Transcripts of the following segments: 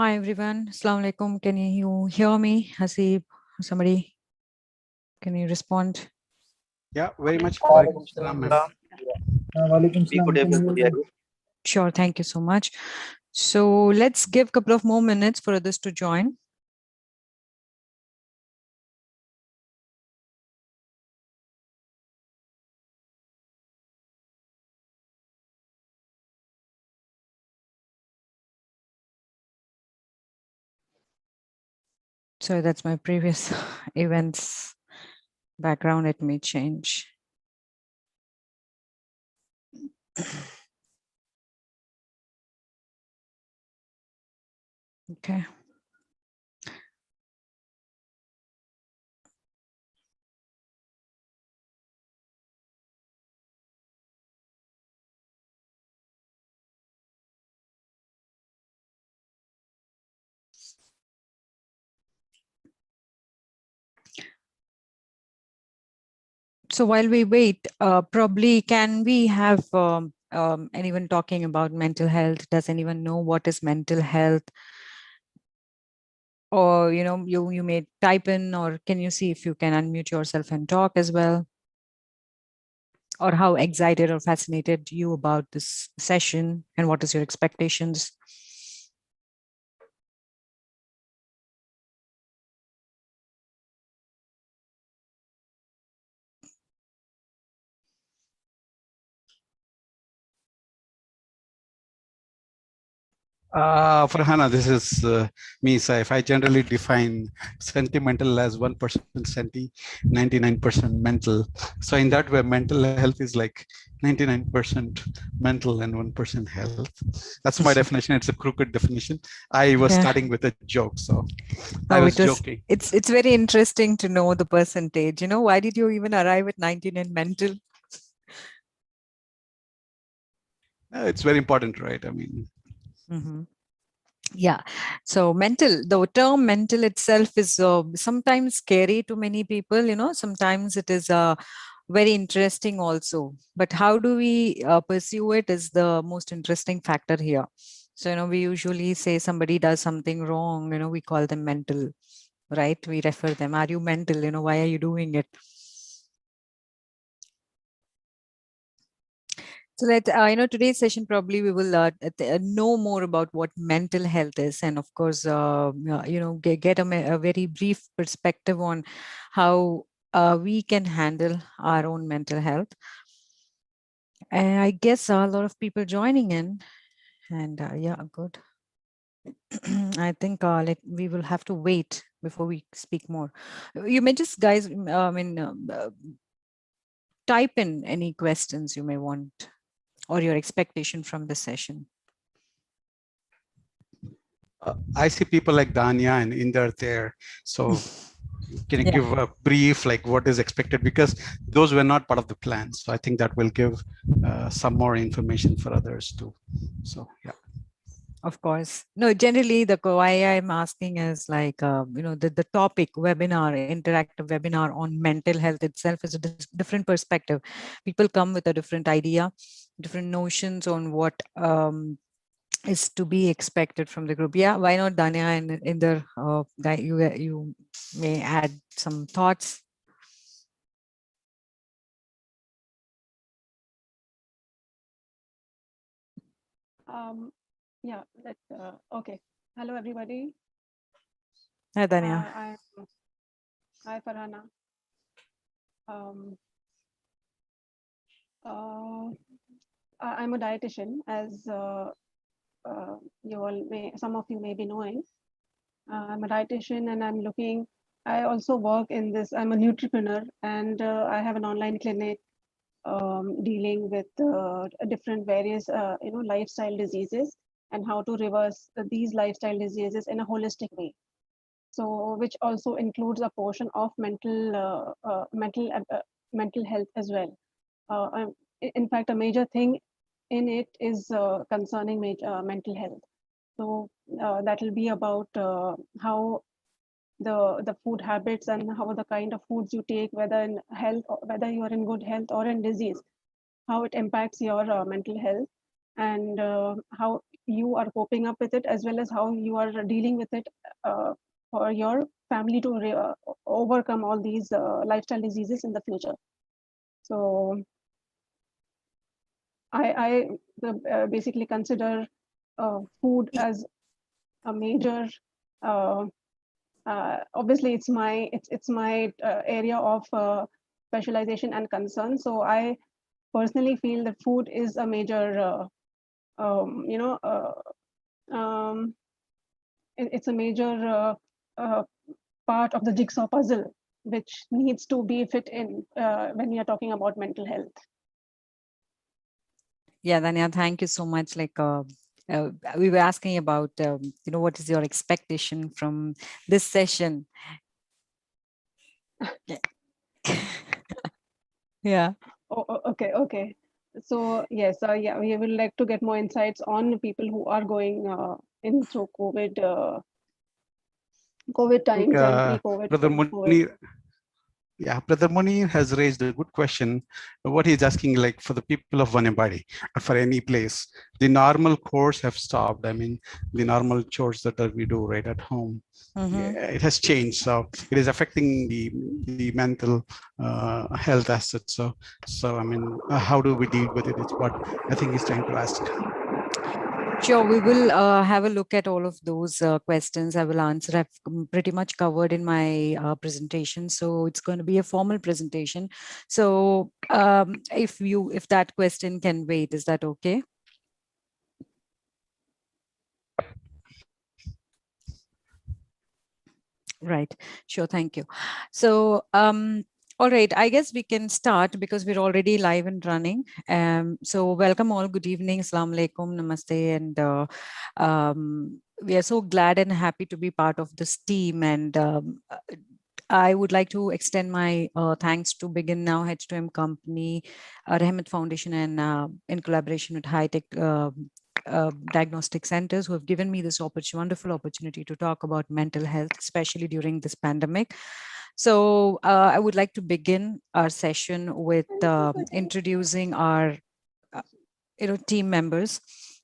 Hi everyone. Assalamu alaikum. Can you hear me? Hasib, somebody, can you respond? Yeah, very much. Walaikum Salam, ma'am. salam. Walaikum We could salam. able to hear you. Sure. Thank you so much. So let's give a couple of more minutes for others to join. So that's my previous events background. Let me change. Okay. So while we wait, probably can we have anyone talking about mental health? Does anyone know what is mental health? Or, you may type in, or can you see if you can unmute yourself and talk as well? Or how excited or fascinated you about this session, and what is your expectations? Farhana, this is me, Saif. I generally define sentimental as 1% senti, 99% mental. So in that way, mental health is like 99% mental and 1% health. That's my definition. It's a crooked definition. I was starting with a joke, so I was joking. It's very interesting to know the percentage. Why did you even arrive at 99 mental? It's very important, right? I mean, yeah. So the term mental itself is sometimes scary to many people. Sometimes it is very interesting also. But how do we pursue it is the most interesting factor here. So, we usually say somebody does something wrong, we call them mental, right? We refer them, are you mental? Why are you doing it? So today's session, probably we will know more about what mental health is, and of course, get a very brief perspective on how we can handle our own mental health. And I guess a lot of people joining in, and yeah, good. I think we will have to wait before we speak more. You may just, guys, type in any questions you may want, or your expectation from the session. I see people like Danya and Inder there. So can you give a brief, like what is expected? Because those were not part of the plan. So I think that will give some more information for others too. So, yeah. Of course. No, generally why I'm asking is like, the topic webinar, interactive webinar on mental health itself is a different perspective. People come with a different idea, different notions on what is to be expected from the group. Yeah, why not, Danya and Inder, you may add some thoughts. Yeah, okay. Hello, everybody. Hi, Danya. Hi, Farhana. I'm a dietitian, as some of you may be knowing. I'm a dietitian, and I also work in this. I'm a nutripreneur, and I have an online clinic dealing with different various lifestyle diseases and how to reverse these lifestyle diseases in a holistic way. So, which also includes a portion of mental health as well. In fact, a major thing in it is concerning mental health. So that will be about how the food habits and how the kind of foods you take, whether in health, or whether you are in good health or in disease, how it impacts your mental health, and how you are coping up with it, as well as how you are dealing with it for your family to overcome all these lifestyle diseases in the future. So I basically consider food as a major. Obviously, it's my area of specialization and concern. So I personally feel that food is a major, it's a major part of the jigsaw puzzle, which needs to be fit in when we are talking about mental health. Yeah, Danya, thank you so much. We were asking about, what is your expectation from this session? Yeah. Okay. So yes, yeah, we would like to get more insights on people who are going in through COVID times and pre-COVID. Brother Munir, Brother Munir has raised a good question. What he's asking, like for the people of Vanembadi or for any place, the normal chores have stopped. I mean, the normal chores that we do right at home, it has changed. So it is affecting the mental health assets. So I mean, how do we deal with it? It's what I think he's trying to ask. Sure, we will have a look at all of those questions. I will answer. I've pretty much covered in my presentation, so it's going to be a formal presentation. So if that question can wait, is that okay? Right. Sure. Thank you. So all right, I guess we can start because we're already live and running. So welcome all, good evening, Assalamu alaikum, namaste, and we are so glad and happy to be part of this team. And I would like to extend my thanks to Begin Now, H2M Company, Rahmat Foundation, and in collaboration with High Tech diagnostic centers who have given me this wonderful opportunity to talk about mental health, especially during this pandemic. So I would like to begin our session with introducing our team members.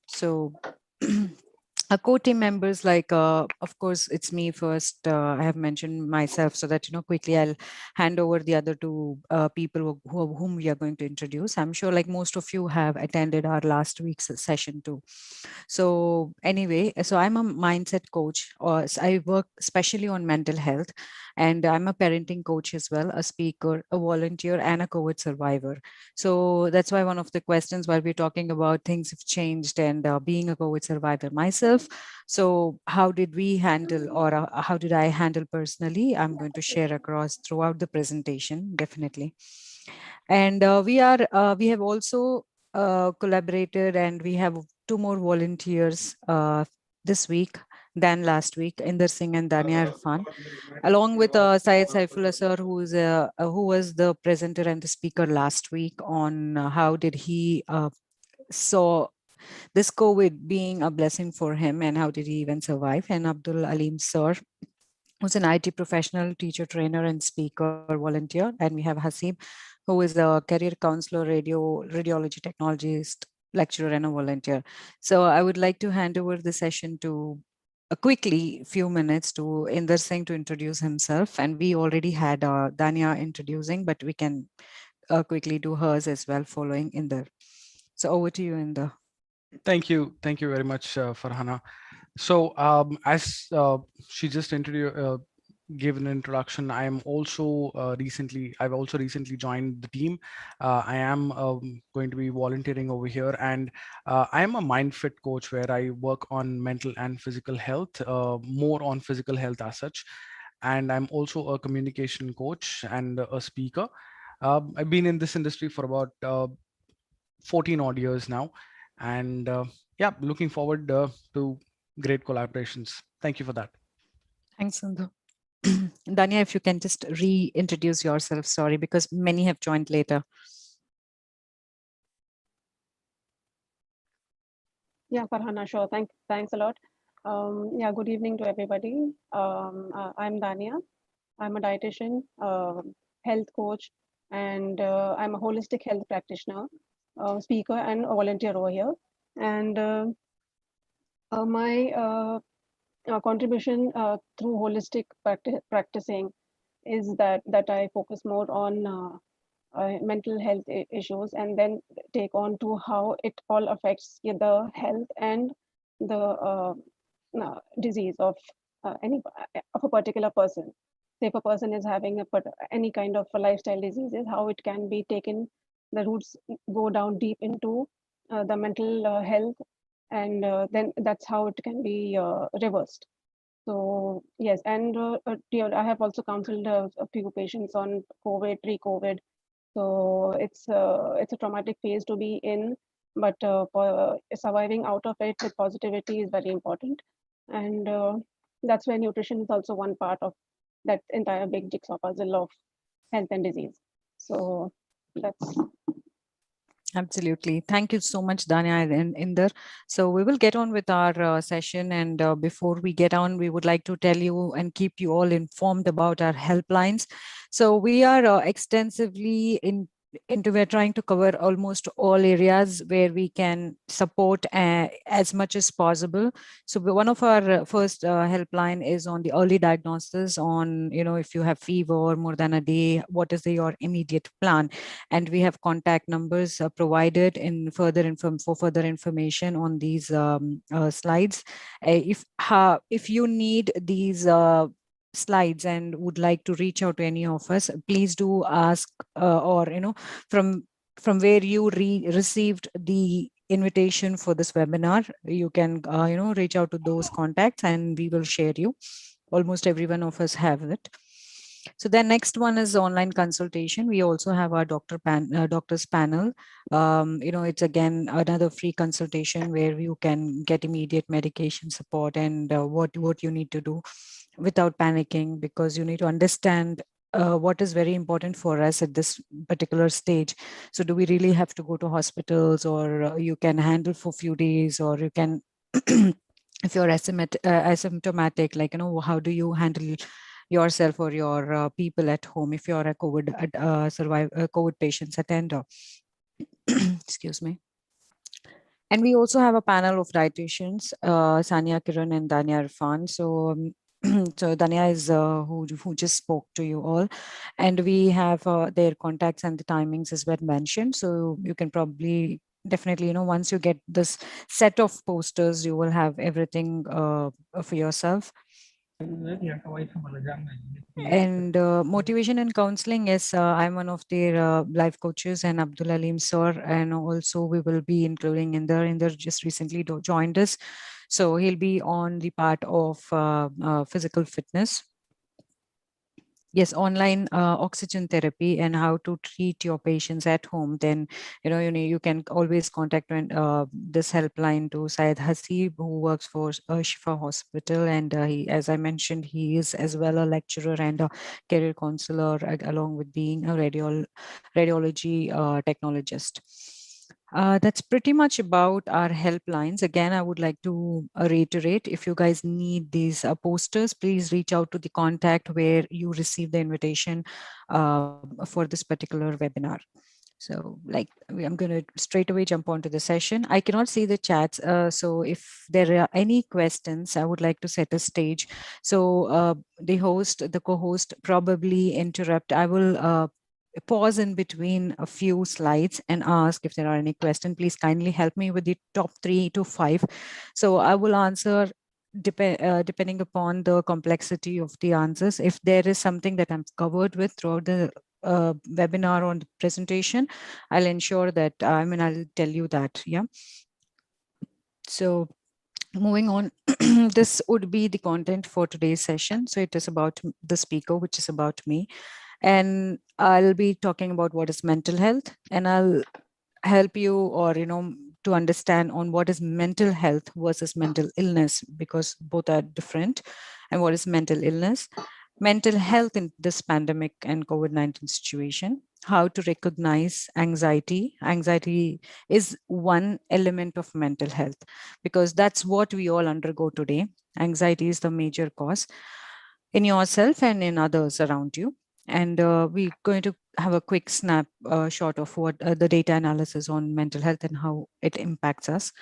So our core team members, of course, it's me first. I have mentioned myself so that, quickly I'll hand over the other two people whom we are going to introduce. I'm sure like most of you have attended our last week's session too. So anyway, so I'm a mindset coach, or I work especially on mental health, and I'm a parenting coach as well, a speaker, a volunteer, and a COVID survivor. So that's why one of the questions while we're talking about things have changed and being a COVID survivor myself. So how did we handle, or how did I handle personally? I'm going to share across throughout the presentation, definitely. And we have also collaborated, and we have two more volunteers this week than last week, Inder Singh and Dania Irfan, along with Syed Saifullah sir, who was the presenter and the speaker last week on how did he saw this COVID being a blessing for him and how did he even survive. And Abdul Alim sir, who's an IT professional, teacher, trainer, and speaker volunteer. And we have Haseeb, who is a career counselor, radiology technologist, lecturer, and a volunteer. So I would like to hand over the session to quickly few minutes to Inder Singh to introduce himself. And we already had Dania introducing, but we can quickly do hers as well following Inder. So over to you, Inder. Thank you very much, Farhana. So as she just gave an introduction, I've also recently joined the team. I am going to be volunteering over here, and I am a MindFit coach where I work on mental and physical health, more on physical health as such. And I'm also a communication coach and a speaker. I've been in this industry for about 14 odd years now, and yeah, looking forward to great collaborations. Thank you for that. Thanks, Inder. Dania, if you can just reintroduce yourself, sorry, because many have joined later. Yeah, Farhana, sure. Thanks a lot. Yeah, good evening to everybody. I'm Dania. I'm a dietitian, health coach, and I'm a holistic health practitioner, speaker, and a volunteer over here. And My contribution through holistic practicing is that I focus more on mental health issues, and then take on to how it all affects the health and the disease of any of a particular person. Say if a person is having any kind of a lifestyle diseases, how it can be taken, the roots go down deep into the mental health, and then that's how it can be reversed. So yes, and I have also counseled a few patients on COVID, pre-COVID. So it's a traumatic phase to be in, but for surviving out of it with positivity is very important, and that's where nutrition is also one part of that entire big jigsaw puzzle of health and disease. So that's Absolutely. Thank you so much, Danya and Inder. So we will get on with our session. And before we get on, we would like to tell you and keep you all informed about our helplines. So we are extensively we're trying to cover almost all areas where we can support as much as possible. So one of our first helpline is on the early diagnosis on, if you have fever more than a day, what is your immediate plan? And we have contact numbers provided in for further information on these slides. If you need these slides and would like to reach out to any of us, please do ask or from where you received the invitation for this webinar, you can reach out to those contacts and we will share you. Almost every one of us have it. So the next one is online consultation. We also have our doctors panel. It's again another free consultation where you can get immediate medication support and what you need to do without panicking, because you need to understand what is very important for us at this particular stage. So do we really have to go to hospitals, or you can handle for a few days, or you can if you're asymptomatic, like, how do you handle yourself or your people at home if you're a COVID patient's attender. Excuse me. And we also have a panel of dietitians, Sania Kiran and Danya Irfan. So so Danya is who just spoke to you all, and we have their contacts and the timings as well mentioned. So you can probably definitely, once you get this set of posters, you will have everything for yourself. And motivation and counseling, yes, I'm one of their life coaches, and Abdul Alim sir, and also we will be including Inder just recently joined us, so he'll be on the part of physical fitness. Yes, online oxygen therapy and how to treat your patients at home. Then you can always contact this helpline to Syed Hasib, who works for Shifa Hospital, and he, as I mentioned, he is as well a lecturer and a career counselor, along with being a radiology technologist. That's pretty much about our helplines. Again, I would like to reiterate, if you guys need these posters, please reach out to the contact where you receive the invitation for this particular webinar. So I'm going to straight away jump onto the session. I cannot see the chats. So if there are any questions, I would like to set a stage. So the co-host probably interrupt. I will pause in between a few slides and ask if there are any questions. Please kindly help me with the top 3 to 5. So I will answer depending upon the complexity of the answers. If there is something that I'm covered with throughout the webinar on the presentation, I'll ensure that, I'll tell you that, yeah. So moving on, this would be the content for today's session. So it is about the speaker, which is about me. And I'll be talking about what is mental health, and I'll help you or, to understand on what is mental health versus mental illness, because both are different. And what is mental illness, mental health in this pandemic and COVID-19 situation, how to recognize anxiety. Anxiety is one element of mental health, because that's what we all undergo today. Anxiety is the major cause in yourself and in others around you. And we're going to have a quick shot of what the data analysis on mental health and how it impacts us.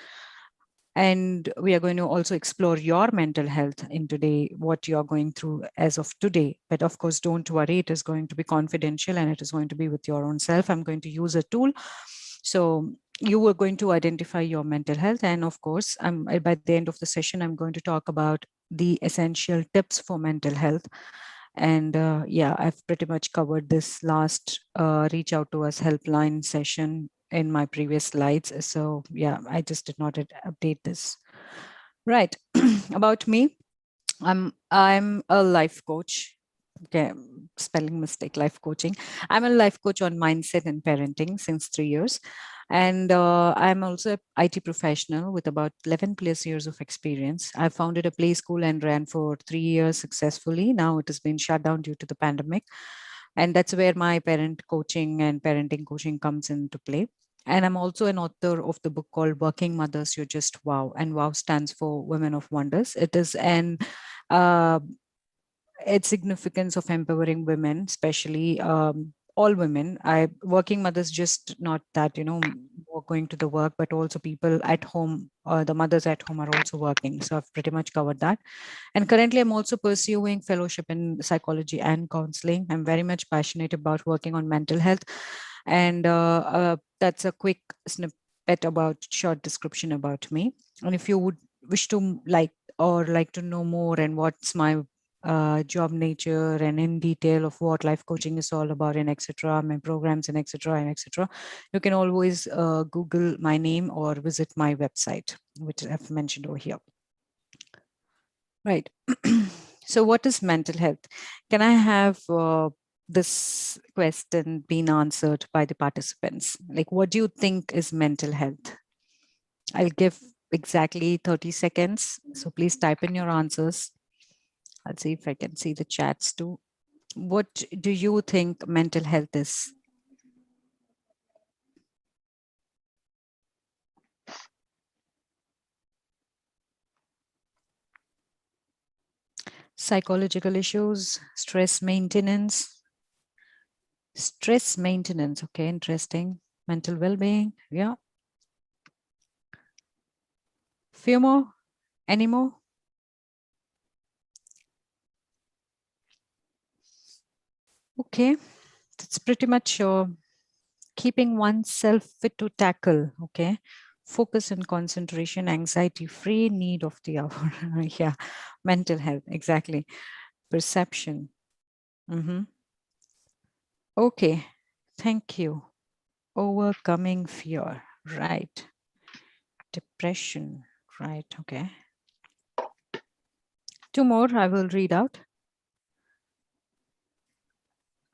And we are going to also explore your mental health in today, what you are going through as of today. But of course, don't worry, it is going to be confidential and it is going to be with your own self. I'm going to use a tool. So you are going to identify your mental health. And of course, by the end of the session, I'm going to talk about the essential tips for mental health. And yeah, I've pretty much covered this last reach out to us helpline session in my previous slides. So yeah, I just did not update this. Right. About me, I'm a life coach. Okay, spelling mistake, life coaching. I'm a life coach on mindset and parenting since 3 years. And I'm also an IT professional with about 11 plus years of experience. I founded a play school and ran for 3 years successfully. Now it has been shut down due to the pandemic. And that's where my parent coaching and parenting coaching comes into play. And I'm also an author of the book called Working Mothers, You're Just Wow. And WOW stands for Women of Wonders. It is an its significance of empowering women, especially all women. Working mothers, just not that, going to the work, but also people at home, the mothers at home are also working. So I've pretty much covered that. And currently I'm also pursuing fellowship in psychology and counseling. I'm very much passionate about working on mental health. And that's a quick snippet about short description about me. And if you would wish to like to know more and what's my job nature and in detail of what life coaching is all about and etc., my programs and etc., you can always Google my name or visit my website, which I've mentioned over here. Right. So what is mental health? Can I have this question being answered by the participants? Like, what do you think is mental health? I'll give exactly 30 seconds. So please type in your answers. I'll see if I can see the chats too. What do you think mental health is? Psychological issues, stress maintenance. Stress maintenance, okay, interesting. Mental well-being, yeah. Few more? Any more? Okay, that's pretty much keeping oneself fit to tackle, okay? Focus and concentration, anxiety-free, need of the hour. Yeah, mental health, exactly. Perception. Okay, thank you. Overcoming fear, right. Depression, right, okay. Two more I will read out.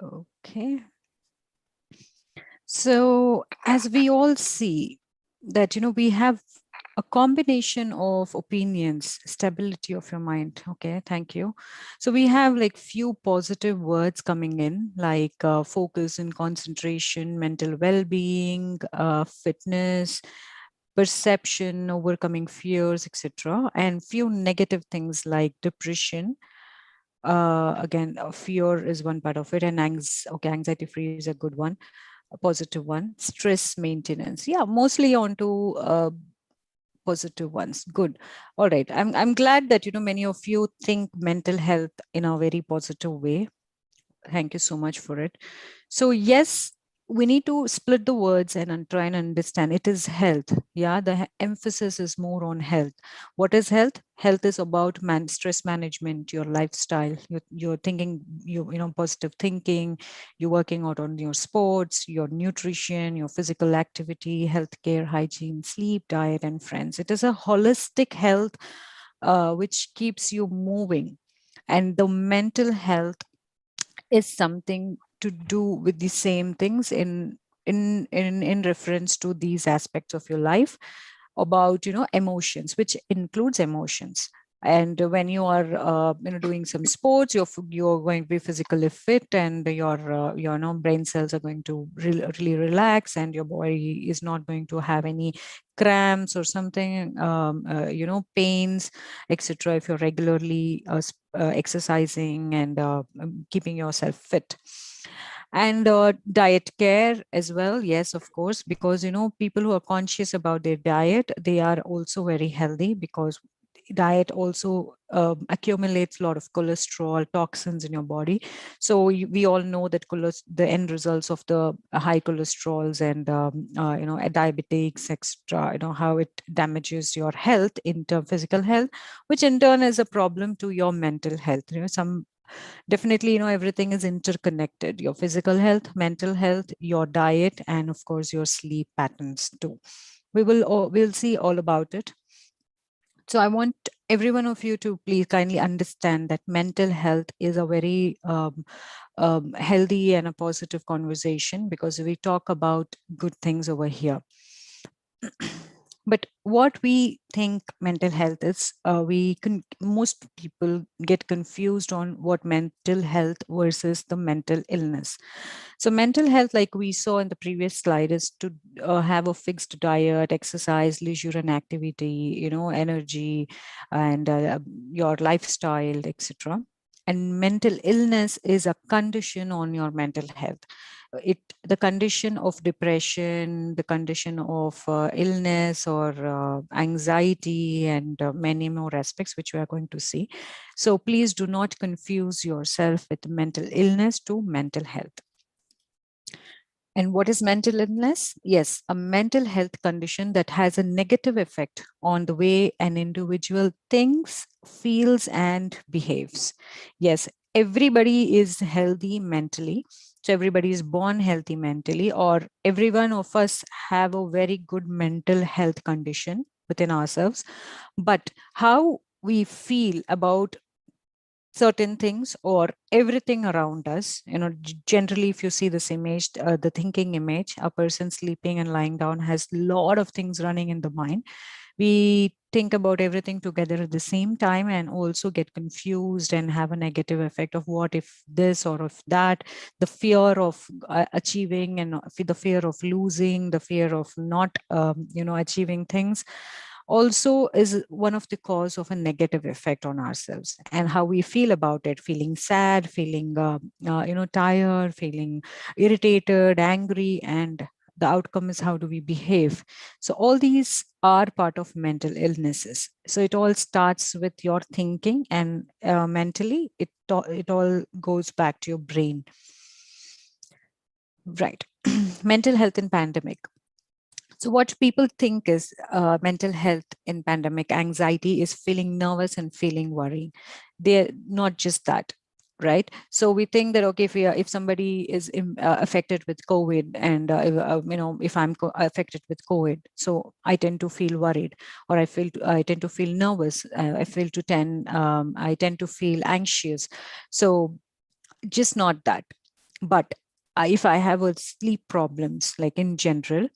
Okay. So as we all see that, we have a combination of opinions, stability of your mind. Okay, thank you. So we have like few positive words coming in, like focus and concentration, mental well-being, fitness, perception, overcoming fears, etc. And few negative things like depression. Again, fear is one part of it, and anxiety free is a good one, a positive one. Stress maintenance, yeah, mostly onto positive ones. Good. All right. I'm glad that many of you think mental health in a very positive way. Thank you so much for it. So yes, we need to split the words and try and understand it is health. Yeah, the emphasis is more on health. What is health? Health is about stress management, your lifestyle, you're thinking, positive thinking, you're working out on your sports, your nutrition, your physical activity, healthcare, hygiene, sleep, diet, and friends. It is a holistic health which keeps you moving. And the mental health is something to do with the same things in reference to these aspects of your life about emotions, which includes emotions. And when you are doing some sports, you're going to be physically fit, and your brain cells are going to really relax, and your body is not going to have any cramps or something, pains, etc. If you're regularly exercising and keeping yourself fit. And diet care as well. Yes, of course, because people who are conscious about their diet, they are also very healthy, because diet also accumulates a lot of cholesterol toxins in your body. So we all know that the end results of the high cholesterols and diabetics, etc., how it damages your health in term physical health, which in turn is a problem to your mental health. Some definitely, everything is interconnected: your physical health, mental health, your diet, and of course your sleep patterns too. We'll see all about it. So I want every one of you to please kindly understand that mental health is a very healthy and a positive conversation, because we talk about good things over here. But what we think mental health is, most people get confused on what mental health versus the mental illness. So mental health, like we saw in the previous slide, is to have a fixed diet, exercise, leisure and activity, energy, and your lifestyle, etc. And mental illness is a condition on your mental health. The condition of depression, the condition of illness or anxiety, and many more aspects which we are going to see. So please do not confuse yourself with mental illness to mental health. And what is mental illness? Yes, a mental health condition that has a negative effect on the way an individual thinks, feels, and behaves. Yes, everybody is healthy mentally. So everybody is born healthy mentally, or every one of us have a very good mental health condition within ourselves. But how we feel about certain things or everything around us, generally, if you see this image, the thinking image, a person sleeping and lying down has a lot of things running in the mind. We think about everything together at the same time, and also get confused and have a negative effect of what if this or if that. The fear of achieving, and the fear of losing, the fear of not achieving things also is one of the cause of a negative effect on ourselves and how we feel about it. Feeling sad, feeling tired, feeling irritated, angry, and the outcome is how do we behave. So all these are part of mental illnesses. So it all starts with your thinking, and mentally it all goes back to your brain. Right. Mental health in pandemic. So what people think is mental health in pandemic, anxiety is feeling nervous and feeling worried. They're not just that, right? So we think that, okay, if somebody is affected with COVID, and if I'm affected with COVID, so I tend to feel worried, or I tend to feel nervous. I tend to feel anxious. So just not that, but if I have a sleep problems, like in general,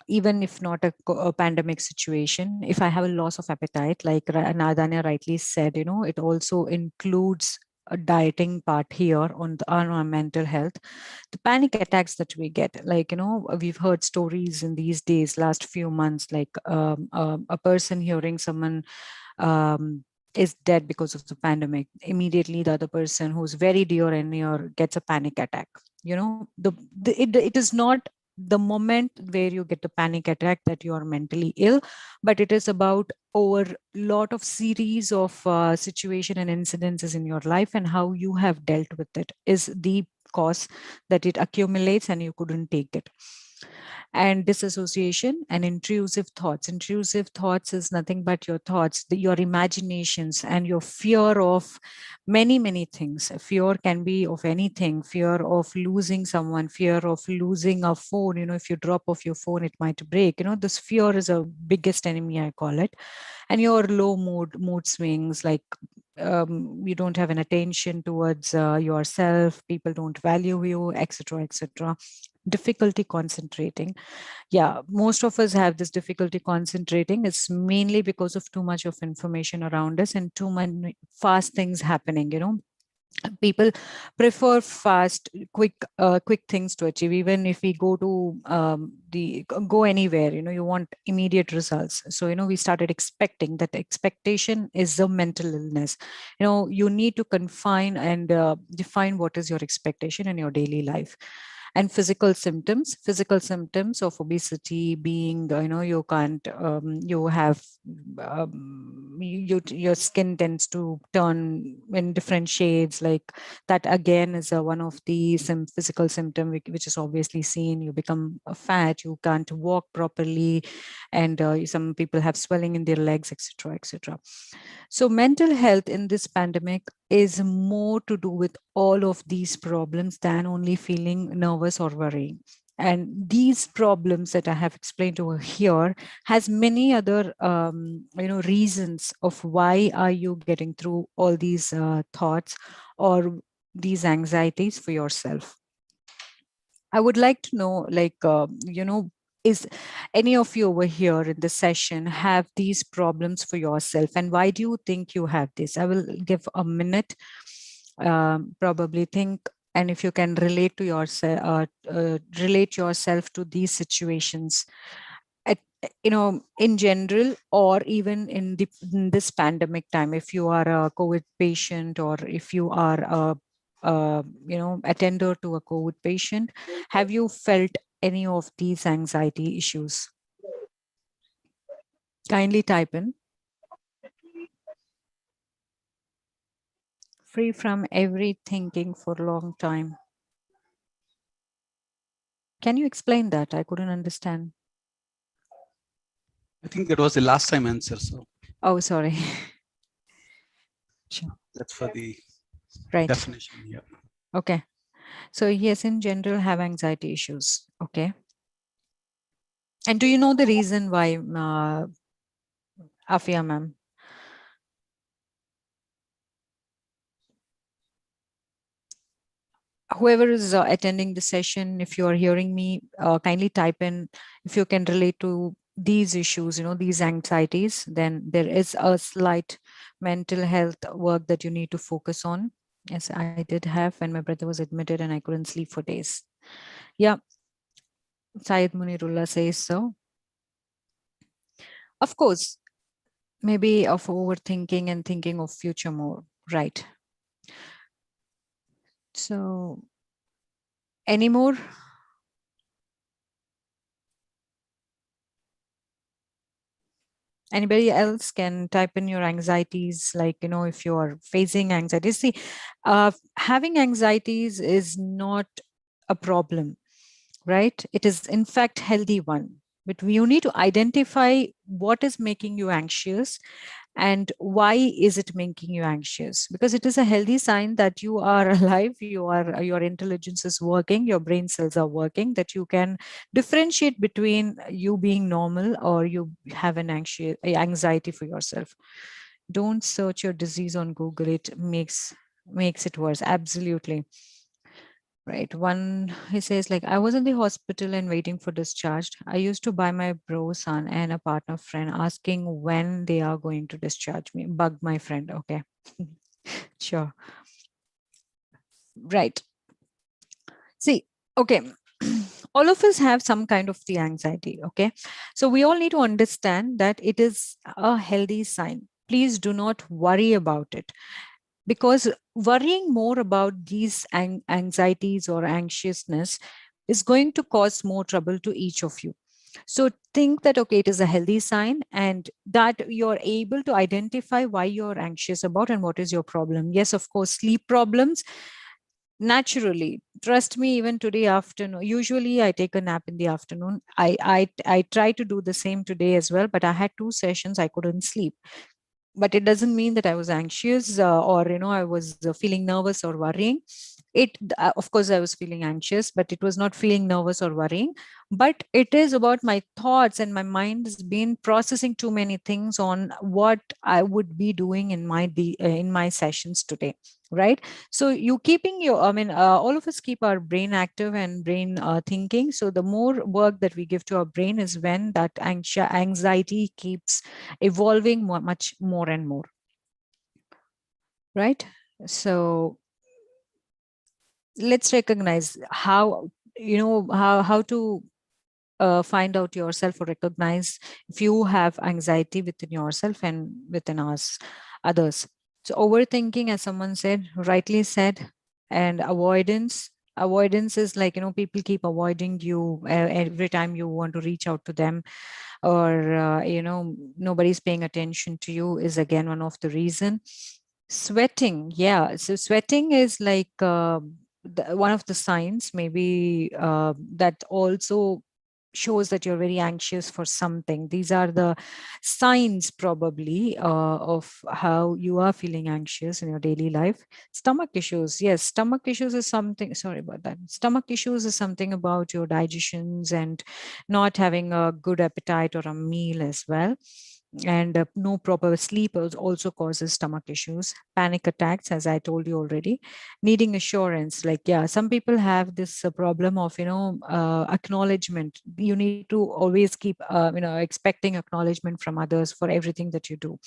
even if not a pandemic situation, if I have a loss of appetite, like Nadanya rightly said, it also includes a dieting part here on our mental health. The panic attacks that we get, like, we've heard stories in these days, last few months, like a person hearing someone is dead because of the pandemic. Immediately, the other person who's very dear and near gets a panic attack. It is not the moment where you get the panic attack that you are mentally ill, but it is about over a lot of series of situation and incidences in your life, and how you have dealt with it is the cause that it accumulates and you couldn't take it. And disassociation and intrusive thoughts. Intrusive thoughts is nothing but your thoughts, your imaginations, and your fear of many, many things. Fear can be of anything: fear of losing someone, fear of losing a phone. If you drop off your phone, it might break. This fear is a biggest enemy, I call it. And your low mood swings, like you don't have an attention towards yourself, people don't value you, etc., etc. Difficulty concentrating. Yeah, most of us have this difficulty concentrating. It's mainly because of too much of information around us and too many fast things happening. People prefer fast, quick things to achieve. Even if we go to go anywhere, you want immediate results. So we started expecting that. Expectation is a mental illness. You need to confine and define what is your expectation in your daily life. And physical symptoms of obesity being, you can't, you have, your skin tends to turn in different shades, like that again is one of the physical symptom which is obviously seen. You become fat, you can't walk properly, and some people have swelling in their legs, etc., etc. So mental health in this pandemic is more to do with all of these problems than only feeling nervous or worrying. And these problems that I have explained over here has many other reasons of why are you getting through all these thoughts or these anxieties for yourself. I would like to know, like, is any of you over here in the session have these problems for yourself, and why do you think you have this? I will give a minute, probably think, and if you can relate to yourself, relate yourself to these situations, at, in general, or even in this pandemic time, if you are a COVID patient, or if you are a attender to a COVID patient, have you felt any of these anxiety issues? Kindly type in. Free from every thinking for a long time. Can you explain that? I couldn't understand. I think that was the last time answer. So. Oh, sorry. Sure. That's for the right definition. Yeah. Okay. So yes, in general, have anxiety issues. Okay. And do you know the reason why, Afia ma'am? Whoever is attending the session, if you are hearing me, kindly type in if you can relate to these issues, these anxieties. Then there is a slight mental health work that you need to focus on. Yes, I did have when my brother was admitted and I couldn't sleep for days. Yeah. Syed Munirullah says so. Of course, maybe of overthinking and thinking of future more, right? So, any more? Anybody else can type in your anxieties, like, if you are facing anxiety. See, having anxieties is not a problem, right? It is in fact healthy one. But you need to identify what is making you anxious and why is it making you anxious, because it is a healthy sign that you are alive, your intelligence is working, your brain cells are working, that you can differentiate between you being normal or you have an anxiety for yourself. Don't search your disease on Google. It makes it worse. Absolutely. Right. One, he says, like, I was in the hospital and waiting for discharge. I used to buy my bro son and a partner friend asking when they are going to discharge me. Bug my friend. Okay. Sure. Right. See, okay. All of us have some kind of the anxiety. Okay. So we all need to understand that it is a healthy sign. Please do not worry about it, because worrying more about these anxieties or anxiousness is going to cause more trouble to each of you. So think that, okay, it is a healthy sign and that you're able to identify why you're anxious about and what is your problem. Yes, of course, sleep problems. Naturally, trust me, even today afternoon, usually I take a nap in the afternoon. I try to do the same today as well, but I had 2 sessions, I couldn't sleep. But it doesn't mean that I was anxious or I was feeling nervous or worrying. Of course, I was feeling anxious, but it was not feeling nervous or worrying. But it is about my thoughts, and my mind has been processing too many things on what I would be doing in my sessions today, right? So you keeping your, all of us keep our brain active and brain thinking. So the more work that we give to our brain is when that anxiety keeps evolving much more and more, right? So let's recognize how, how to find out yourself or recognize if you have anxiety within yourself and within us, others. So overthinking, as someone said, rightly said, and avoidance is like, people keep avoiding you every time you want to reach out to them, or nobody's paying attention to you, is again one of the reason. Sweating, yeah, so sweating is like one of the signs, maybe that also shows that you're very anxious for something. These are the signs probably of how you are feeling anxious in your daily life. Stomach issues, yes, stomach issues is something, sorry about that, stomach issues is something about your digestions and not having a good appetite or a meal as well. And no proper sleep also causes stomach issues. Panic attacks, as I told you already. Needing assurance, like, yeah, some people have this problem of acknowledgement. You need to always keep expecting acknowledgement from others for everything that you do.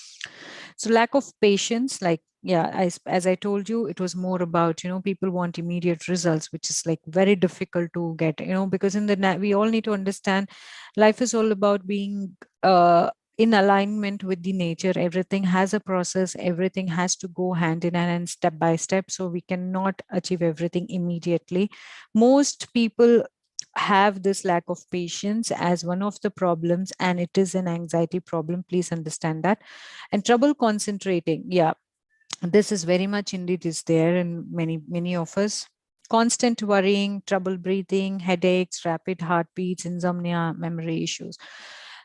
So lack of patience, like, yeah, as I told you, it was more about, people want immediate results, which is like very difficult to get, because we all need to understand life is all about being in alignment with the nature. Everything has a process, everything has to go hand in hand and step by step, so we cannot achieve everything immediately. Most people have this lack of patience as one of the problems, and it is an anxiety problem, please understand that. And trouble concentrating, yeah, this is very much indeed is there in many of us. Constant worrying, trouble breathing, headaches, rapid heartbeats, insomnia, memory issues.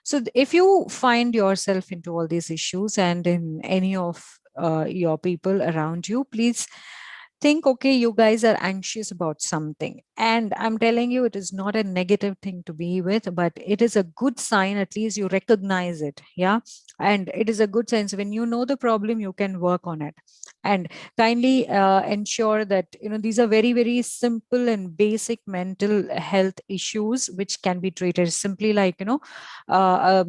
So if you find yourself into all these issues and in any of your people around you, please think, okay, you guys are anxious about something, and I'm telling you, it is not a negative thing to be with, but it is a good sign. At least you recognize it, yeah, and it is a good sense. When you know the problem, you can work on it. And kindly ensure that these are very, very simple and basic mental health issues which can be treated simply, like a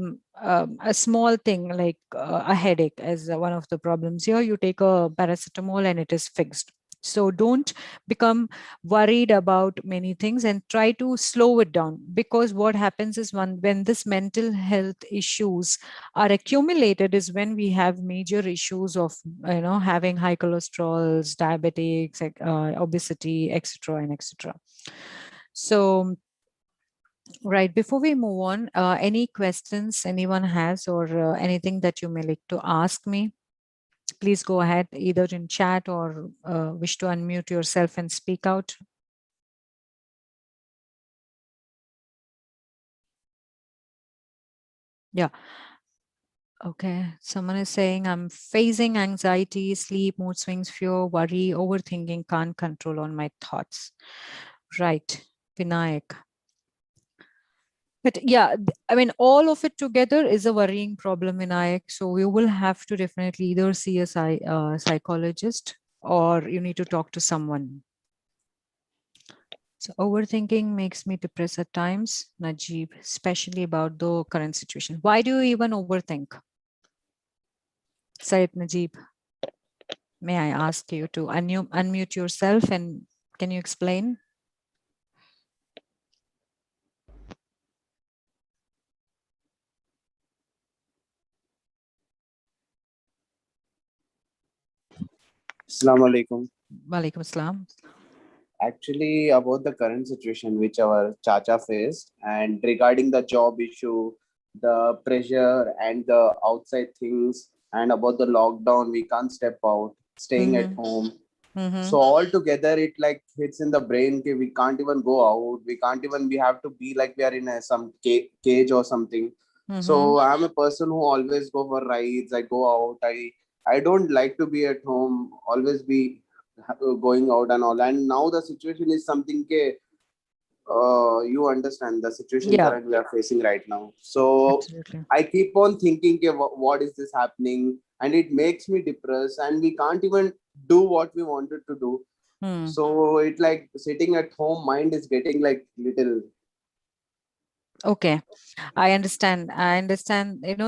small thing like a headache as one of the problems here. You take a paracetamol and it is fixed. So don't become worried about many things, and try to slow it down, because what happens is when this mental health issues are accumulated is when we have major issues of having high cholesterols, diabetics, obesity, etc. and etc. So right, before we move on, any questions anyone has, or anything that you may like to ask me, please go ahead, either in chat or wish to unmute yourself and speak out. Yeah. Okay. Someone is saying, I'm facing anxiety, sleep, mood swings, fear, worry, overthinking, can't control on my thoughts. Right. Vinayak. But yeah, I mean, all of it together is a worrying problem, Vinayak. So you will have to definitely either see a psychologist, or you need to talk to someone. So overthinking makes me depressed at times, Najib, especially about the current situation. Why do you even overthink? Syed Najib, may I ask you to unmute yourself, and can you explain? Assalamu alaikum. Walaikum assalam. Actually, about the current situation which our Chacha faced, and regarding the job issue, the pressure and the outside things, and about the lockdown, we can't step out, staying at home. So all together, it like hits in the brain. Okay, we can't even go out. We can't even. We have to be like we are in some cage or something. So I'm a person who always go for rides. I go out. I don't like to be at home. Always be going out and all. And now the situation is something. You understand the situation Yeah. currently we are facing right now. So Absolutely. I keep on thinking, what is this happening? And it makes me depressed, and we can't even do what we wanted to do. So it like sitting at home, mind is getting like little. Okay, I understand.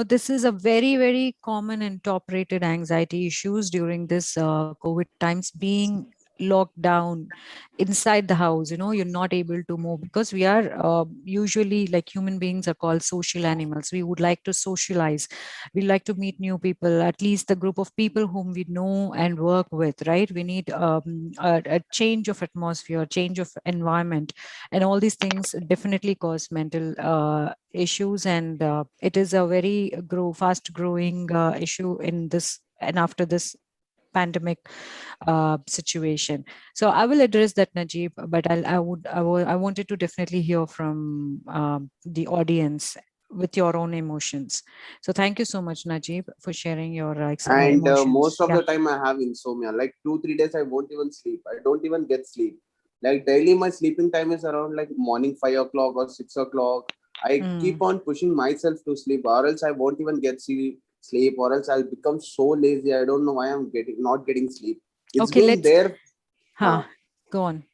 This is a very, very common and top rated anxiety issues during this COVID times, being locked down inside the house, you're not able to move, because we are usually, like, human beings are called social animals. We would like to socialize, we like to meet new people, at least the group of people whom we know and work with, right? We need a change of atmosphere, change of environment, and all these things definitely cause mental issues. And it is a very fast growing issue in this and after this pandemic situation. So I will address that, Najib, but I wanted to definitely hear from the audience with your own emotions. So thank you so much, Najib, for sharing your And emotions. most of Yeah. the time I have insomnia, like 2 3 days I won't even sleep, I don't even get sleep. Like daily my sleeping time is around like morning 5 o'clock or 6 o'clock. I keep Mm. on pushing myself to sleep, or else I won't even get sleep, or else I'll become so lazy. I don't know why I'm getting not getting sleep. It's Okay, been let's. there. Huh. Go on.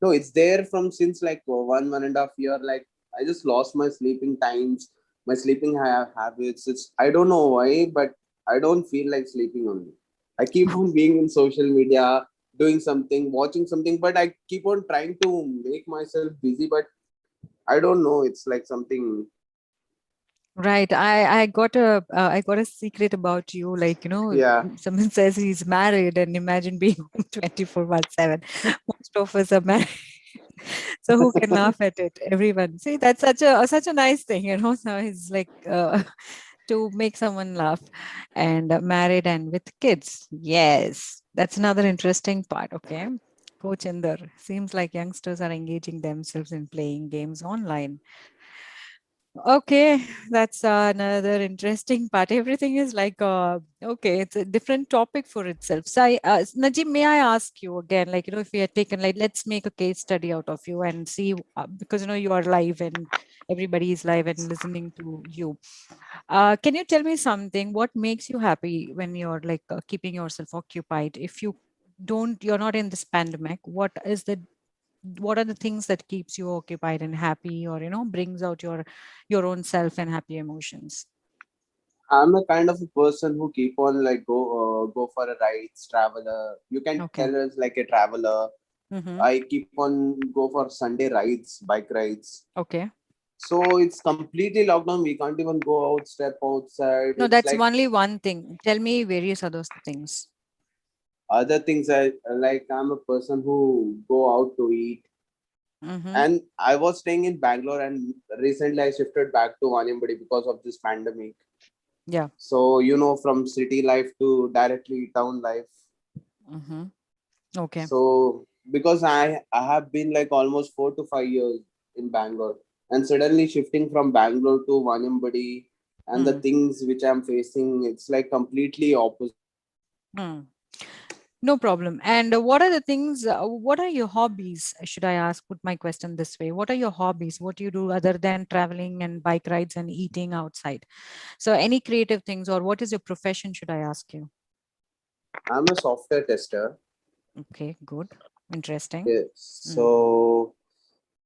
No, it's there from since like 1.5 year. Like I just lost my sleeping times, my sleeping habits. It's I don't know why, but I don't feel like sleeping only. I keep on being in social media, doing something, watching something, but I keep on trying to make myself busy. But I don't know. It's like something. Right. I got a secret about you. Like, Yeah. someone says he's married, and imagine being home 24/7. Most of us are married. So who can laugh at it? Everyone. See, that's such a nice thing, So it's like to make someone laugh, and married and with kids. Yes, that's another interesting part. Okay. Coach Inder, seems like youngsters are engaging themselves in playing games online. Okay, that's another interesting part. Everything is like, okay, it's a different topic for itself. So, Najib, may I ask you again, like, if we had taken, like, let's make a case study out of you and see, because, you are live and everybody is live and listening to you. Can you tell me something? What makes you happy when you're like keeping yourself occupied? If you're not in this pandemic, what are the things that keeps you occupied and happy, or brings out your own self and happy emotions? I'm a kind of a person who keep on like go for a rides, traveler. You can Okay. tell us like a traveler. Mm-hmm. I keep on go for Sunday rides, bike rides. Okay. So it's completely lockdown. We can't even go out, step outside. No, It's that's like only one thing. Tell me various other things. other things. I like. I'm a person who go out to eat. Mm-hmm. And I was staying in Bangalore, and recently I shifted back to Vanimbadi because of this pandemic. Yeah. So from city life to directly town life. Mm-hmm. Okay. So because I have been like almost 4 to 5 years in Bangalore, and suddenly shifting from Bangalore to Vanimbadi, and the Hmm. things which I'm facing, it's like completely opposite. Hmm. No problem. And what are the things, what are your hobbies? Should I ask, put my question this way? What are your hobbies? What do you do other than traveling and bike rides and eating outside? So any creative things, or what is your profession, should I ask you? I'm a software tester. Okay, good. Interesting. Yes. Mm. So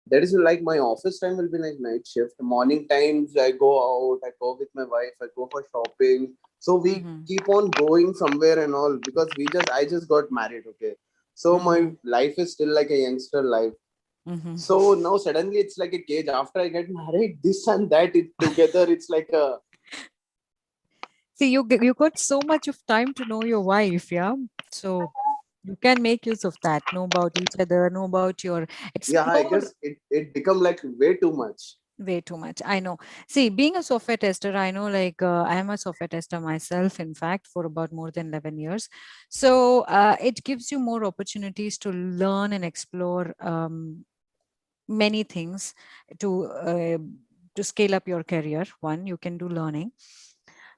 that is like my office time will be like night shift. Morning times I go out, I go with my wife, I go for shopping. So we Mm-hmm. keep on going somewhere and all because I just got married. Okay. So my Mm-hmm. life is still like a youngster life. Mm-hmm. So now suddenly it's like a cage. After I get married, this and that it together, it's like a See, you got so much of time to know your wife, yeah? So you can make use of that, know about each other, know about yeah. I explore. guess it become like way too much. Way too much. I know. See, being a software tester, I know, like, I am a software tester myself, in fact, for about more than 11 years. So it gives you more opportunities to learn and explore many things to uh, to scale up your career. One, you can do learning.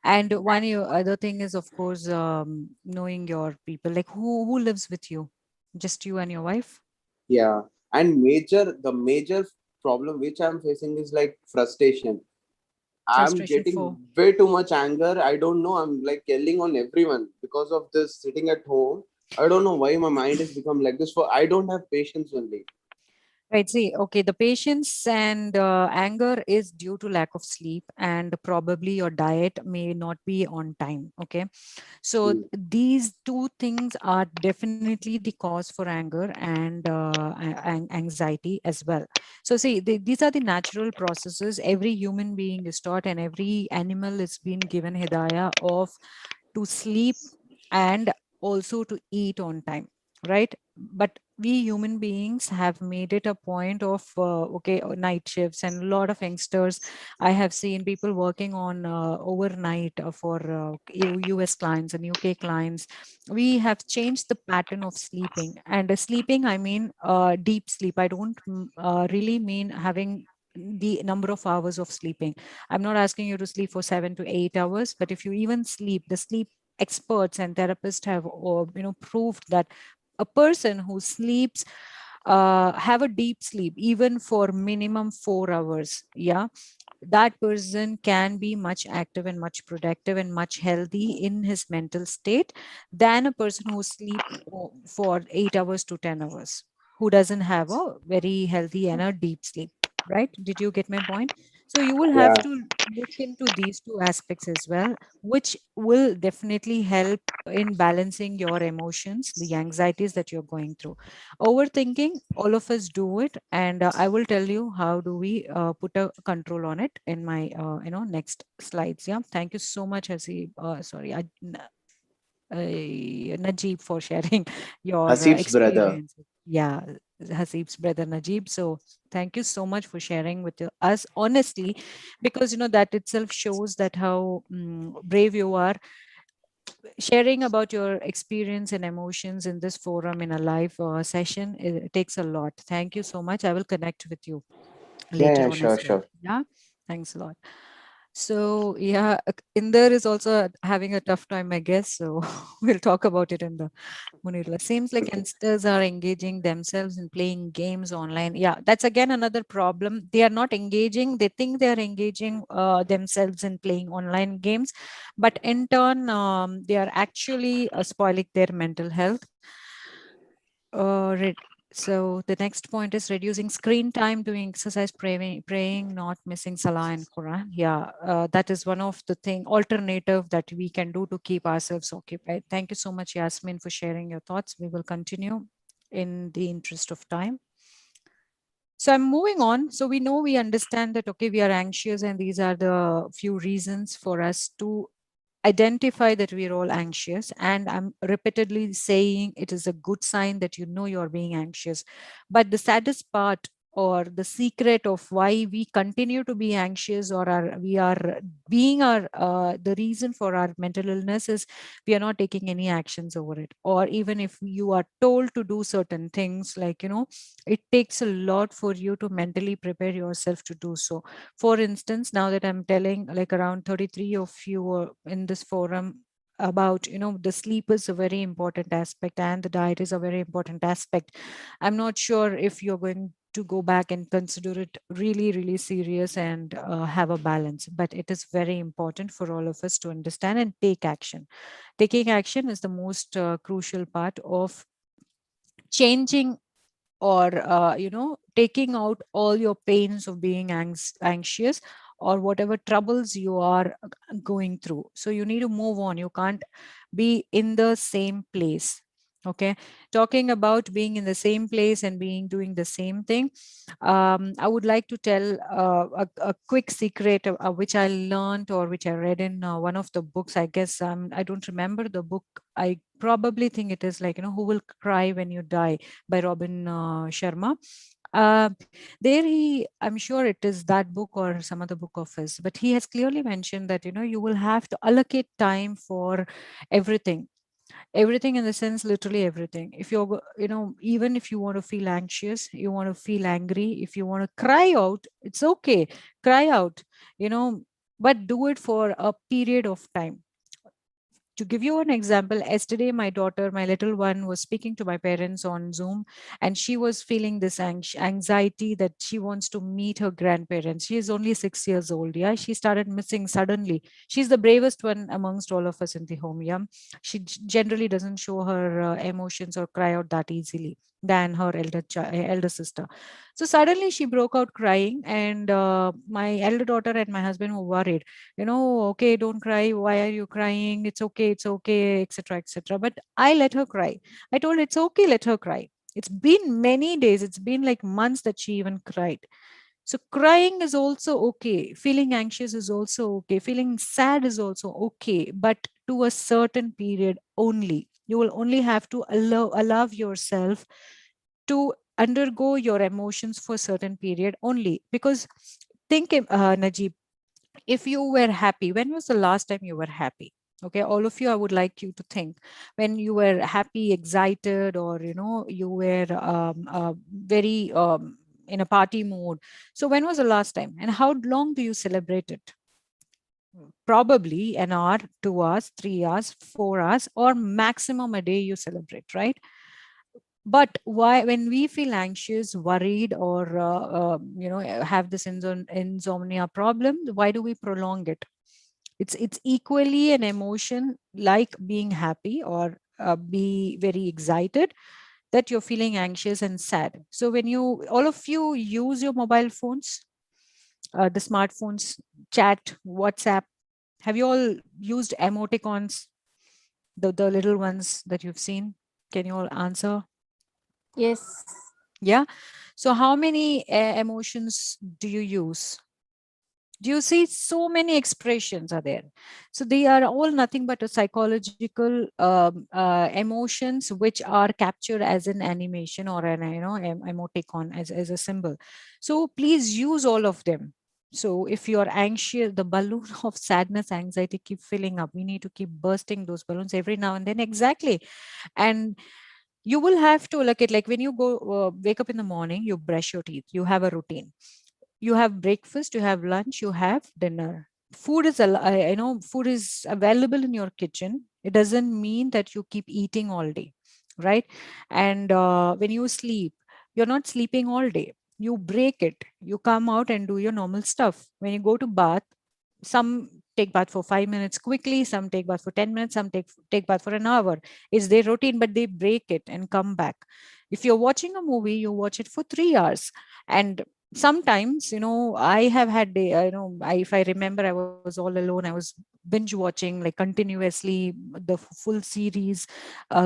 And other thing is, of course, knowing your people, like who lives with you? Just you and your wife? Yeah. And the major problem which I'm facing is like frustration. I'm Frustration getting for. way too much anger. I don't know. I'm like yelling on everyone because of this sitting at home. I don't know why my mind has become like this. For I don't have patience only. Right. See, okay, the patience and anger is due to lack of sleep, and probably your diet may not be on time. Okay. So Mm. these two things are definitely the cause for anger and anxiety as well. So see, these are the natural processes every human being is taught, and every animal is being given hidayah of to sleep and also to eat on time, right? But we human beings have made it a point of night shifts, and a lot of youngsters, I have seen people working on overnight for US clients and UK clients. We have changed the pattern of sleeping, and sleeping, I mean deep sleep. I don't really mean having the number of hours of sleeping. I'm not asking you to sleep for 7 to 8 hours, but if you even sleep, the sleep experts and therapists have proved that a person who sleeps have a deep sleep even for minimum 4 hours, yeah, that person can be much active and much productive and much healthy in his mental state than a person who sleep for 8 hours to 10 hours, who doesn't have a very healthy and a deep sleep. Right, did you get my point? So you will have Yeah. to look into these two aspects as well, which will definitely help in balancing your emotions, the anxieties that you're going through. Overthinking, all of us do it, and I will tell you how do we put a control on it in my next slides. Yeah, thank you so much, Hasib. Najib, for sharing your Hasib's brother. experience. Yeah, Hasib's brother Najib. So thank you so much for sharing with us honestly, because that itself shows that how brave you are, sharing about your experience and emotions in this forum in a live session. It takes a lot. Thank you so much. I will connect with you Yeah, later yeah, on sure, as well. sure. Yeah, thanks a lot. So yeah, Inder is also having a tough time, I guess. So we'll talk about it in the Munirla. Seems like Okay. youngsters are engaging themselves in playing games online. Yeah, that's again another problem. They are not engaging. They think they are engaging themselves in playing online games, but in turn, they are actually spoiling their mental health. So the next point is reducing screen time, doing exercise, praying, not missing Salah and Quran. Yeah, that is one of the alternative that we can do to keep ourselves occupied. Thank you so much, Yasmin, for sharing your thoughts. We will continue in the interest of time. So I'm moving on. So we understand that, okay, we are anxious, and these are the few reasons for us to identify that we're all anxious. And I'm repeatedly saying it is a good sign that you're being anxious. But the saddest part, or the secret of why we continue to be anxious, or we are being the reason for our mental illness, is we are not taking any actions over it. Or even if you are told to do certain things, like it takes a lot for you to mentally prepare yourself to do so. For instance, now that I'm telling, like, around 33 of you in this forum about, the sleep is a very important aspect and the diet is a very important aspect. I'm not sure if you're going to go back and consider it really, really serious and have a balance, but it is very important for all of us to understand and take action. Taking action is the most crucial part of changing, or taking out all your pains of being anxious, or whatever troubles you are going through. So you need to move on. You can't be in the same place. Okay, talking about being in the same place and being doing the same thing, I would like to tell a quick secret which I learned, or which I read in one of the books. I guess I don't remember the book. I probably think it is like, Who Will Cry When You Die, by Robin Sharma. Uh, there I'm sure it is that book or some other book of his, but he has clearly mentioned that, you will have to allocate time for everything. Everything in the sense, literally everything. If you're, even if you want to feel anxious, you want to feel angry, if you want to cry out, it's okay. Cry out, you know, but do it for a period of time. To give you an example, yesterday my daughter, my little one, was speaking to my parents on Zoom, and she was feeling this anxiety that she wants to meet her grandparents. She is only 6 years old. Yeah, she started missing suddenly. She's the bravest one amongst all of us in the home. Yeah, she generally doesn't show her emotions or cry out that easily. than her elder sister. So suddenly she broke out crying, and my elder daughter and my husband were worried. Okay, don't cry. Why are you crying? It's okay, etc., etc. But I let her cry. I told her, it's okay, let her cry. It's been many days. It's been like months that she even cried. So crying is also okay. Feeling anxious is also okay. Feeling sad is also okay, but to a certain period only. You will only have to allow yourself to undergo your emotions for a certain period only. Because think, Najib, if you were happy, when was the last time you were happy? Okay, all of you, I would like you to think when you were happy, excited, or you were very in a party mode. So when was the last time, and how long do you celebrate it? Probably an hour, 2 hours, 3 hours, 4 hours, or maximum a day you celebrate, right? But why, when we feel anxious, worried, or have this insomnia problem, why do we prolong it? It's equally an emotion like being happy, or be very excited, that you're feeling anxious and sad. So when you, all of you, use your mobile phones, the smartphones, chat, WhatsApp, have you all used emoticons, the little ones that you've seen? Can you all answer? Yes. Yeah. So how many emotions do you use? Do you see so many expressions are there? So they are all nothing but a psychological emotions which are captured as an animation, or an emoticon, as a symbol. So please use all of them. So if you're anxious, the balloon of sadness, anxiety keep filling up. We need to keep bursting those balloons every now and then. Exactly. And you will have to look at, like, when you go wake up in the morning, you brush your teeth, you have a routine. You have breakfast, you have lunch, you have dinner. Food is food is available in your kitchen. It doesn't mean that you keep eating all day, right? And when you sleep, you're not sleeping all day. You break it, you come out and do your normal stuff. When you go to bath, some take bath for 5 minutes quickly, some take bath for 10 minutes, some take bath for an hour. It's their routine, but they break it and come back. If you're watching a movie, you watch it for 3 hours. And sometimes, I have had day, if I remember, I was all alone, I was binge watching like continuously the full series,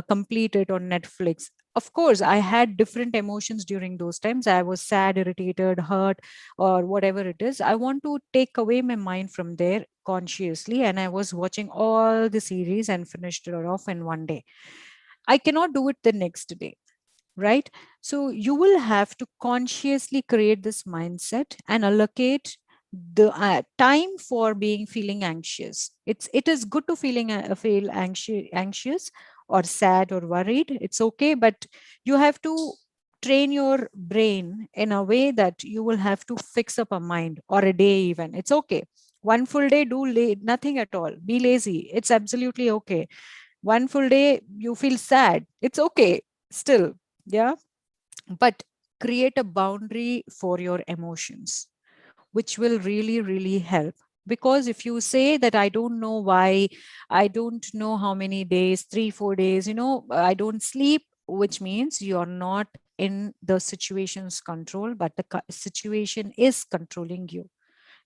completed on Netflix. Of course, I had different emotions during those times. I was sad, irritated, hurt, or whatever it is. I want to take away my mind from there consciously, and I was watching all the series and finished it off in one day. I cannot do it the next day, right? So you will have to consciously create this mindset and allocate the time for being feeling anxious. It is good to feel anxious or sad or worried. It's okay, but you have to train your brain in a way that you will have to fix up a mind, or a day even. It's okay. One full day, do nothing at all. Be lazy. It's absolutely okay. One full day you feel sad. It's okay still. Yeah. But create a boundary for your emotions, which will really, really help. Because if you say that, I don't know why, I don't know how many days, 3 4 days, I don't sleep, which means you're not in the situation's control, but the situation is controlling you.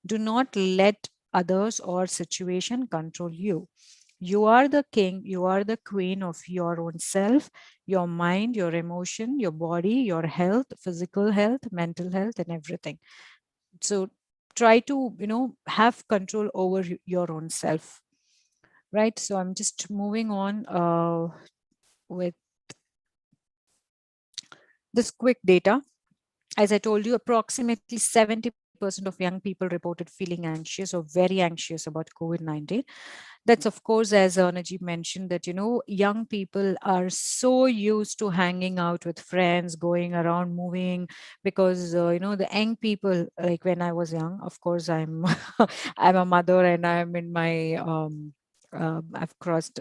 Do not let others or situation control you. You are the king, you are the queen of your own self, your mind, your emotion, your body, your health, physical health, mental health, and everything. So try to, have control over your own self, right? So I'm just moving on with this quick data. As I told you, approximately 70% of young people reported feeling anxious or very anxious about COVID-19. That's, of course, as Najib mentioned, that, young people are so used to hanging out with friends, going around, moving, because, the young people, like when I was young, of course, I'm, I'm a mother, and I'm in my, I've crossed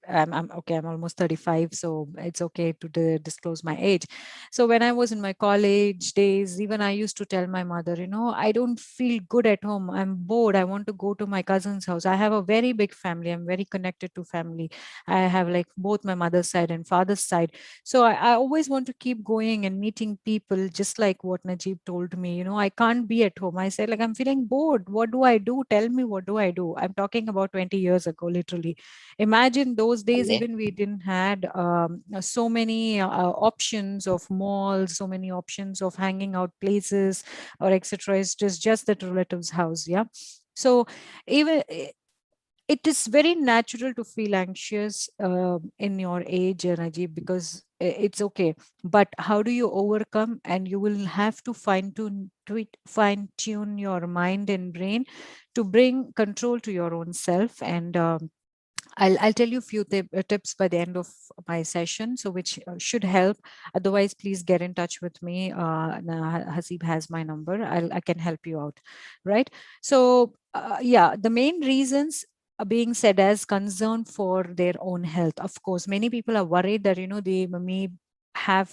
I'm okay. I'm almost 35, so it's okay to disclose my age. So when I was in my college days, even I used to tell my mother, I don't feel good at home. I'm bored. I want to go to my cousin's house. I have a very big family. I'm very connected to family. I have like both my mother's side and father's side. So I always want to keep going and meeting people, just like what Najib told me. I can't be at home. I said, like, I'm feeling bored. What do I do? Tell me, what do I do? I'm talking about 20 years ago, literally. Imagine those days, Okay. even we didn't had so many options of malls, so many options of hanging out places or etc. It's just that relative's house. Yeah. So even it is very natural to feel anxious in your age, Najib, because it's okay. But how do you overcome? And you will have to fine tune your mind and brain to bring control to your own self. And I'll tell you a few tips by the end of my session, so which should help. Otherwise, please get in touch with me. Hasib has my number. I can help you out, right? So yeah, the main reasons are being said as concern for their own health. Of course, many people are worried that they may have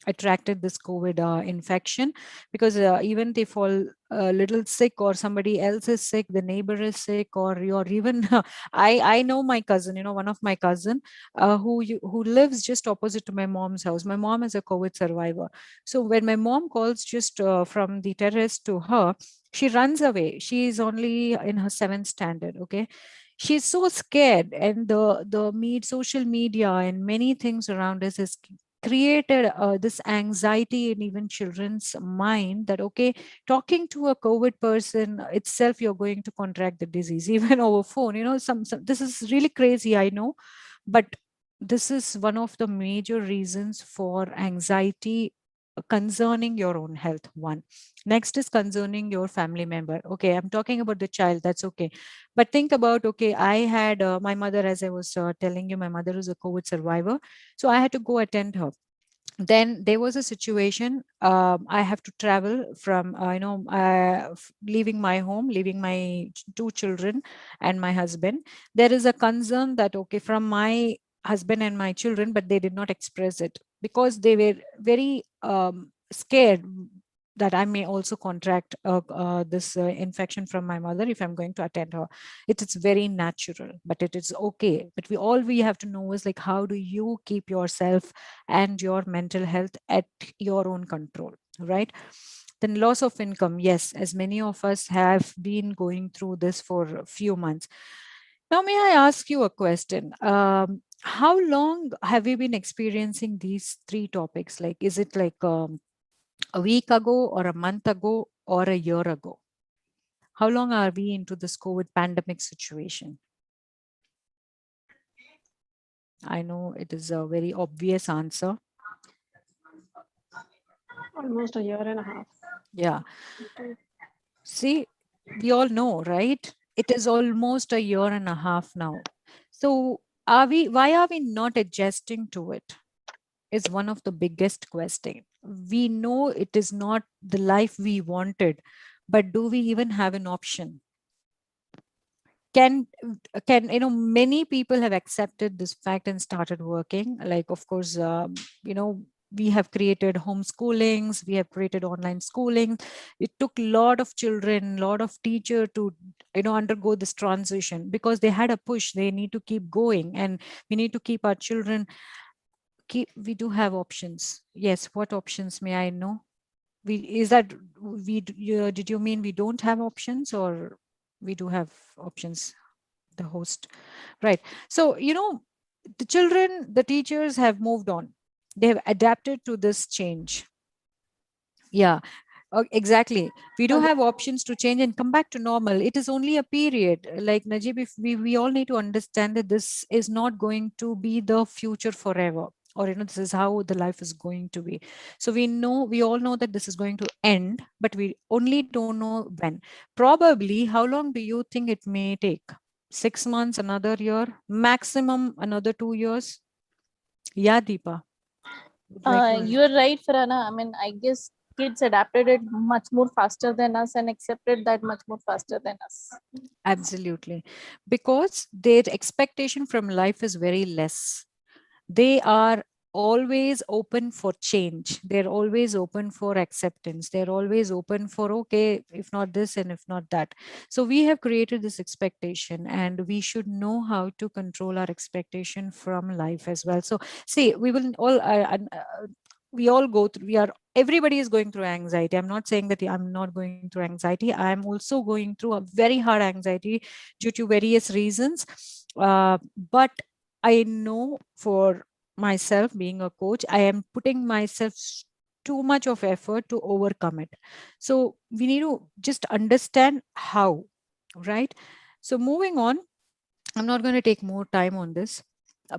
attracted this COVID infection, because even they fall a little sick, or somebody else is sick, the neighbor is sick, or you're even I know my cousin, one of my cousin who lives just opposite to my mom's house. My mom is a COVID survivor. So when my mom calls just from the terrace to her, she runs away. She is only in her 7th standard. Okay. She's so scared, and the social media and many things around us has created this anxiety in even children's mind, that okay, talking to a COVID person itself, you're going to contract the disease even over phone. Some this is really crazy, I know, but this is one of the major reasons for anxiety concerning your own health. One. Next is concerning your family member. Okay, I'm talking about the child, that's okay. But think about, okay, I had my mother, as I was telling you, my mother is a COVID survivor. So I had to go attend her. Then there was a situation, I have to travel from leaving my home, leaving my 2 children and my husband. There is a concern that okay, from my husband and my children, but they did not express it because they were very scared that I may also contract this infection from my mother if I'm going to attend her. It is very natural, but it is okay. But we have to know is like, how do you keep yourself and your mental health at your own control, right? Then loss of income. Yes, as many of us have been going through this for a few months. Now, may I ask you a question? How long have you been experiencing these three topics? Like, is it like a week ago or a month ago or a year ago? How long are we into this COVID pandemic situation? I know it is a very obvious answer. Almost a year and a half. Yeah. See, we all know, right? It is almost a year and a half now. So why are we not adjusting to it? Is one of the biggest question. We know it is not the life we wanted, but do we even have an option? Can many people have accepted this fact and started working? Like, of course, we have created homeschoolings, we have created online schooling. It took a lot of children, a lot of teacher to undergo this transition, because they had a push. They need to keep going, and we need to keep our children. We do have options. Yes, what options, may I know? Did you mean we don't have options, or we do have options? The host, right? So the children, the teachers have moved on. They have adapted to this change. Yeah. Exactly. We do have options to change and come back to normal. It is only a period. Like Najib, if we all need to understand that this is not going to be the future forever, or this is how the life is going to be. So we all know that this is going to end, but we only don't know when. Probably, how long do you think it may take? 6 months, another year, maximum another 2 years? Yeah, Deepa. You're right, Farhana. I mean, I guess kids adapted it much more faster than us and accepted that much more faster than us. Absolutely. Because their expectation from life is very less. They are always open for change. They're always open for acceptance. They're always open for, okay, if not this and if not that. So we have created this expectation, and we should know how to control our expectation from life as well. So see, we will all, we all go through, everybody is going through anxiety. I'm not saying that I'm not going through anxiety. I'm also going through a very hard anxiety due to various reasons. But I know for myself, being a coach, I am putting myself too much of effort to overcome it. So we need to just understand how, right? So moving on, I'm not going to take more time on this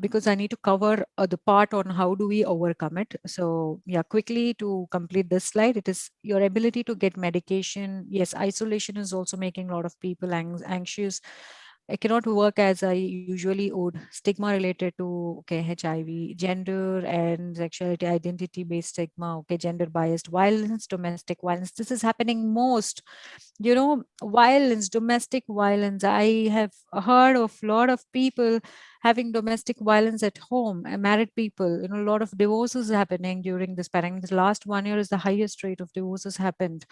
because I need to cover the part on how do we overcome it. So yeah, quickly to complete this slide, it is your ability to get medication. Yes, isolation is also making a lot of people anxious. I cannot work as I usually would. Stigma related to, okay, HIV, gender and sexuality identity based stigma, okay, gender biased violence, domestic violence. This is happening most. You know, violence, domestic violence. I have heard of a lot of people having domestic violence at home, married people. You know, a lot of divorces happening during this pandemic. The last 1 year is the highest rate of divorces happened.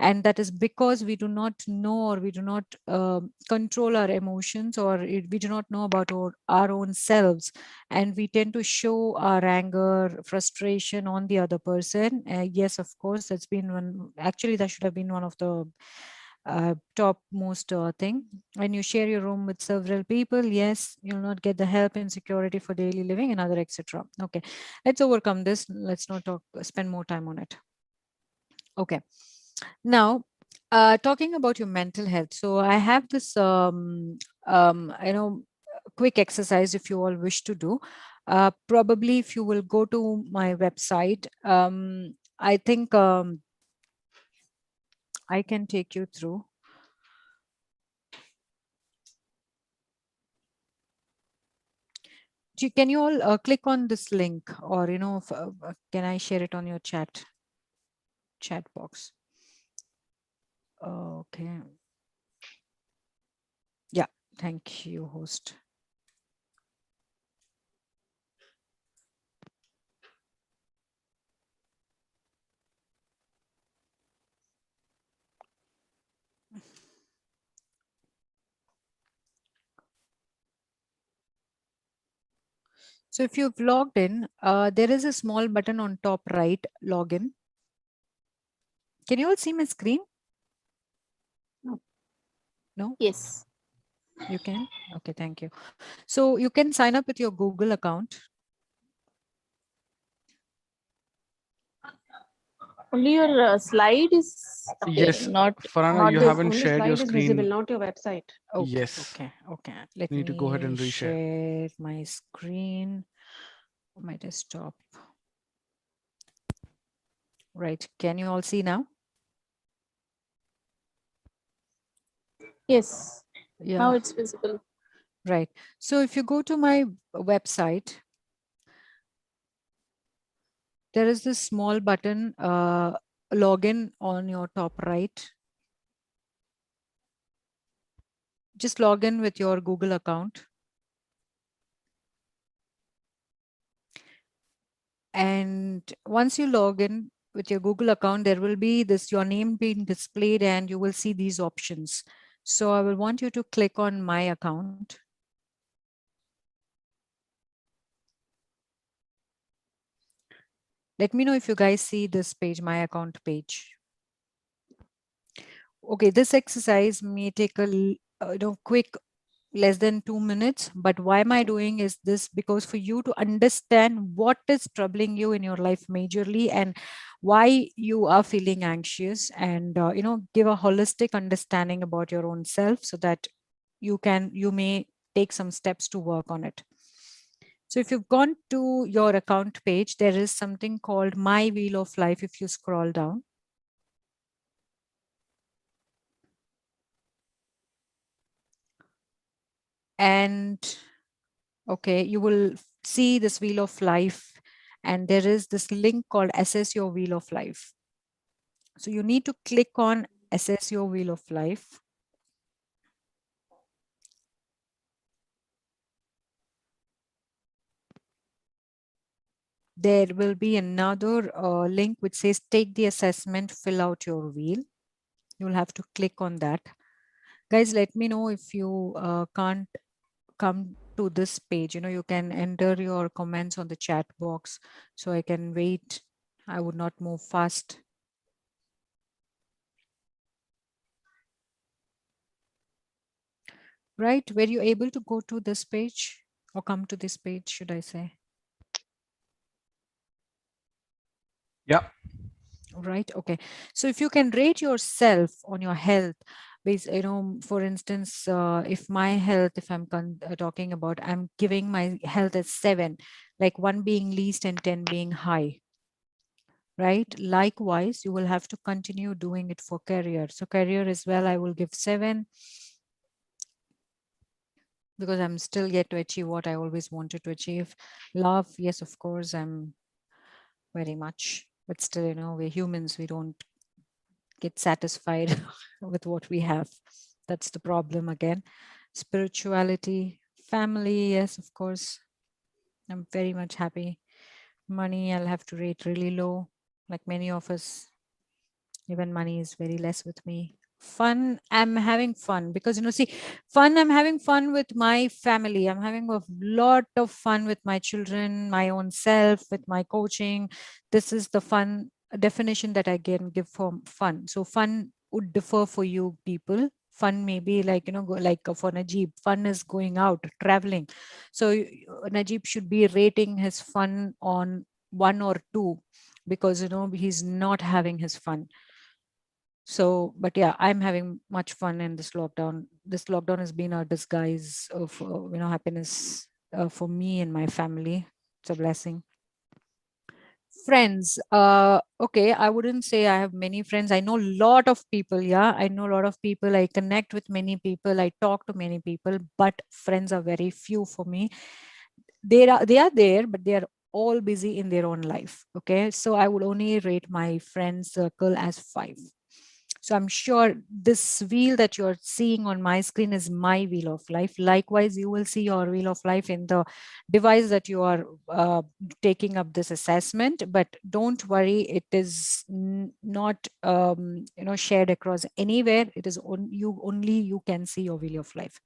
And that is because we do not know, or we do not control our emotions, or we do not know about our own selves, and we tend to show our anger, frustration on the other person. Yes, of course, that's been one, actually that should have been one of the top most thing. When you share your room with several people, yes, you'll not get the help and security for daily living and other etc. Okay, let's overcome this. Let's not spend more time on it. Okay, now talking about your mental health. So I have this quick exercise if you all wish to do. Probably if you will go to my website, I think I can take you through. Can you all click on this link, or can I share it on your chat box? Okay. Yeah, thank you, host. So if you've logged in, there is a small button on top right, login. Can you all see my screen? No? Yes. You can? Okay, thank you. So you can sign up with your Google account. Only your slide is Yes, not Farhana, you this. haven't Only shared your slide is visible, screen. not your website. Okay, Yes. okay. Let You need to go ahead me and reshare. share my screen, my desktop. Right, can you all see now? Yes. Yeah. Now it's visible. Right. So if you go to my website, there is this small button, login on your top right. Just log in with your Google account. And once you log in with your Google account, there will be this, your name being displayed, and you will see these options. So I will want you to click on my account. Let me know if you guys see this page, my account page. Okay, this exercise may take a quick, less than 2 minutes. But why am I doing is this? Because for you to understand what is troubling you in your life majorly, and why you are feeling anxious, and give a holistic understanding about your own self, so that you may take some steps to work on it. So if you've gone to your account page, there is something called My Wheel of Life. If you scroll down, and okay, you will see this Wheel of Life, and there is this link called Assess Your Wheel of Life. So you need to click on assess your wheel of life. There will be another link which says take the assessment, fill out your wheel. You'll have to click on that. Guys, let me know if you can't come to this page. You can enter your comments on the chat box so I can wait. I would not move fast. Right, were you able to go to this page or come to this page, should I say? Yeah. Right, okay. So if you can rate yourself on your health, for instance, if my health, if I'm talking about, I'm giving my health as 7, like 1 being least and 10 being high. Right, likewise, you will have to continue doing it for career. So career as well, I will give 7, because I'm still yet to achieve what I always wanted to achieve. Love, yes, of course, I'm very much, but still, we're humans, we don't get satisfied with what we have. That's the problem again. Spirituality, family, yes, of course, I'm very much happy. Money, I'll have to rate really low, like many of us. Even money is very less with me. Fun, I'm having fun because, see, I'm having fun with my family. I'm having a lot of fun with my children, my own self, with my coaching. This is the fun definition that I can give for fun. So fun would differ for you people. Fun may be like, like for Najib, fun is going out, traveling. So Najib should be rating his fun on 1 or 2 because, he's not having his fun. So, but yeah, I'm having much fun in this lockdown. This lockdown has been a disguise of, happiness for me and my family. It's a blessing. Friends, okay, I wouldn't say I have many friends. I know a lot of people. Yeah, I know a lot of people. I connect with many people. I talk to many people, but friends are very few for me. They are there, but they are all busy in their own life. Okay, so I would only rate my friend circle as 5. So I'm sure this wheel that you're seeing on my screen is my wheel of life. Likewise, you will see your wheel of life in the device that you are taking up this assessment. But don't worry, it is not shared across anywhere. It is only you can see your wheel of life.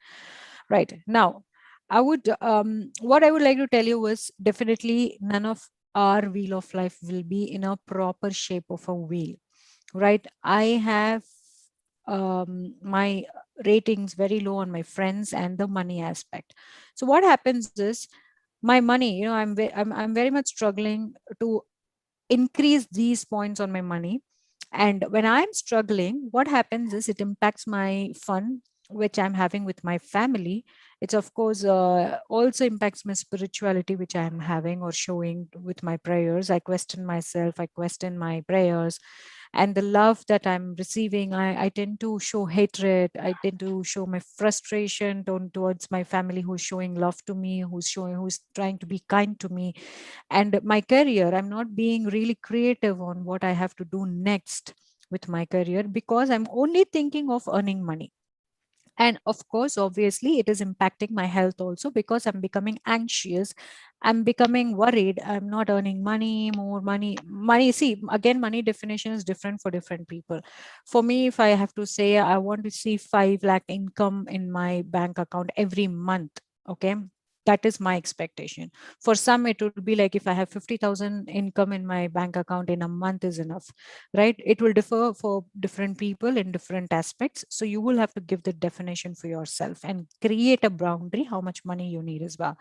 Right now, what I would like to tell you was definitely none of our wheel of life will be in a proper shape of a wheel. Right, I have my ratings very low on my friends and the money aspect. So what happens is my money, I'm very much struggling to increase these points on my money. And when I'm struggling, what happens is it impacts my fun which I'm having with my family. It's of course also impacts my spirituality which I'm having or showing with my prayers. I question myself, I question my prayers, and the love that I'm receiving, I tend to show hatred. I tend to show my frustration towards my family who's showing love to me, who's trying to be kind to me. And my career, I'm not being really creative on what I have to do next with my career because I'm only thinking of earning money. And of course, obviously, it is impacting my health also because I'm becoming anxious. I'm becoming worried. I'm not earning money, more money. Money, see, again, money definition is different for different people. For me, if I have to say, I want to see 5 lakh income in my bank account every month. Okay. That is my expectation. For some, it would be like if I have 50,000 income in my bank account in a month is enough, right? It will differ for different people in different aspects. So you will have to give the definition for yourself and create a boundary how much money you need as well.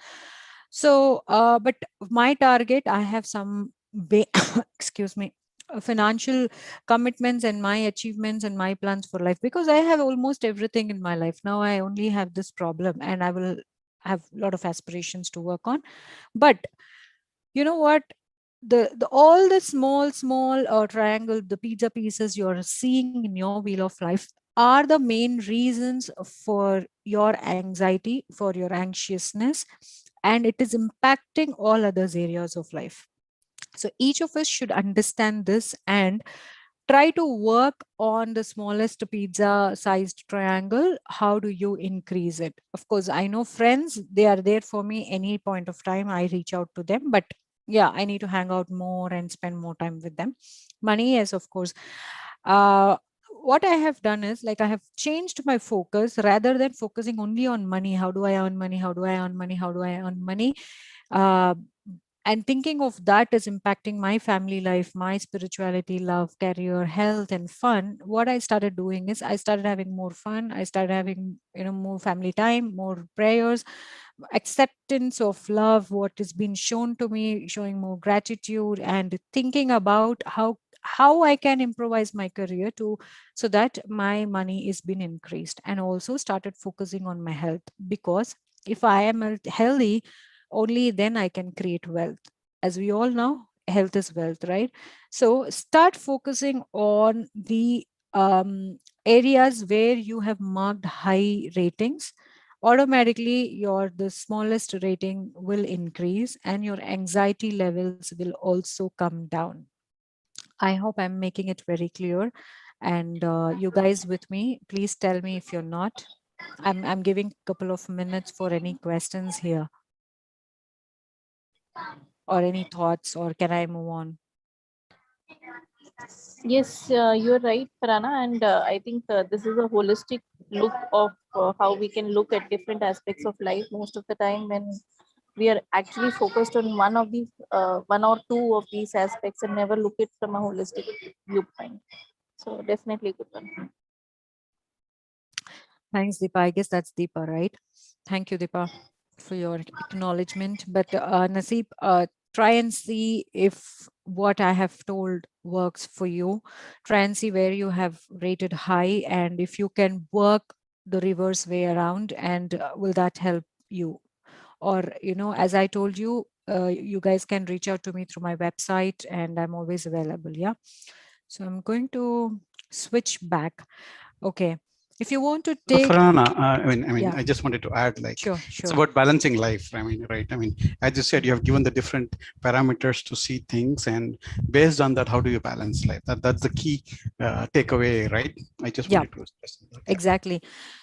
So, but my target, I have some, excuse me, financial commitments and my achievements and my plans for life, because I have almost everything in my life. Now I only have this problem and I will have a lot of aspirations to work on. But you know what? The all the small triangle, the pizza pieces you're seeing in your wheel of life are the main reasons for your anxiety, for your anxiousness, and it is impacting all other areas of life. So each of us should understand this and try to work on the smallest pizza sized triangle. How do you increase it? Of course, I know friends, they are there for me any point of time. I reach out to them, but yeah, I need to hang out more and spend more time with them. Money, yes, of course. What I have done is, like, I have changed my focus. Rather than focusing only on money, how do I earn money, how do I earn money, how do I earn money, uh, and thinking of that is impacting my family life, my spirituality, love, career, health, and fun. What I started doing is I started having more fun. I started having, more family time, more prayers, acceptance of love, what is being shown to me, showing more gratitude, and thinking about how I can improvise my career to, so that my money is being increased, and also started focusing on my health, because if I am healthy, only then I can create wealth. As we all know, health is wealth, right? So start focusing on the areas where you have marked high ratings. Automatically the smallest rating will increase, and your anxiety levels will also come down. I hope I'm making it very clear. And you guys with me, please tell me if you're not. I'm giving a couple of minutes for any questions here, or any thoughts, or can I move on? Yes, you're right, Prana, and I think this is a holistic look of how we can look at different aspects of life. Most of the time, when we are actually focused on one or two of these aspects, and never look it from a holistic viewpoint. So definitely good one. Thanks, Deepa. I guess that's Deepa, right? Thank you, Deepa, for your acknowledgement. But Naseeb, try and see if what I have told works for you. Try and see where you have rated high, and if you can work the reverse way around, and will that help you? Or, as I told you, you guys can reach out to me through my website, and I'm always available. Yeah. So I'm going to switch back. Okay. If you want to So take, Farhana, yeah, I just wanted to add, like, sure. it's about balancing life. Right. As you said, you have given the different parameters to see things, and based on that, how do you balance life? That's the key takeaway, right? I just Yeah. wanted to stress that. Exactly.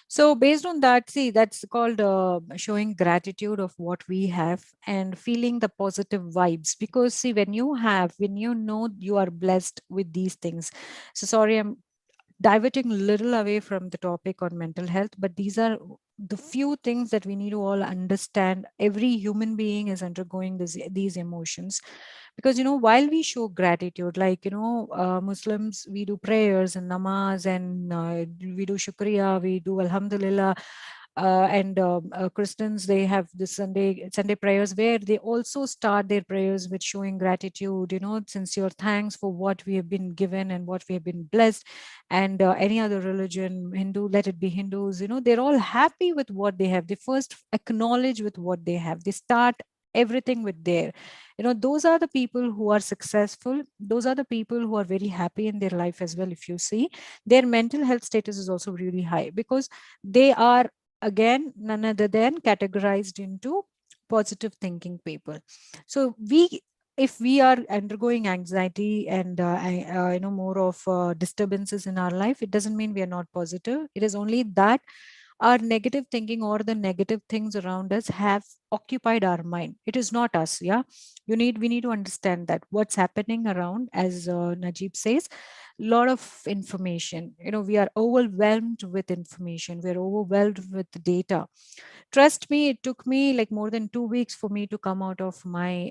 So based on that, see, that's called showing gratitude of what we have and feeling the positive vibes. Because see, when you know you are blessed with these things. So sorry, I'm diverting a little away from the topic on mental health, but these are the few things that we need to all understand. Every human being is undergoing these emotions, because while we show gratitude, like Muslims, we do prayers and namaz, and we do shukriya, we do alhamdulillah, and Christians, they have the Sunday prayers, where they also start their prayers with showing gratitude, sincere thanks for what we have been given and what we have been blessed. And any other religion, Hindu, let it be Hindus, they're all happy with what they have. They first acknowledge with what they have. They start everything with their, those are the people who are successful. Those are the people who are very happy in their life as well. If you see, their mental health status is also really high, because they are, again, none other than categorized into positive thinking people. So if we are undergoing anxiety and more of disturbances in our life, it doesn't mean we are not positive. It is only that our negative thinking or the negative things around us have occupied our mind. It is not us. Yeah. We need to understand that what's happening around, as Najib says, lot of information. We are overwhelmed with information. We're overwhelmed with data. Trust me, it took me like more than 2 weeks for me to come out of my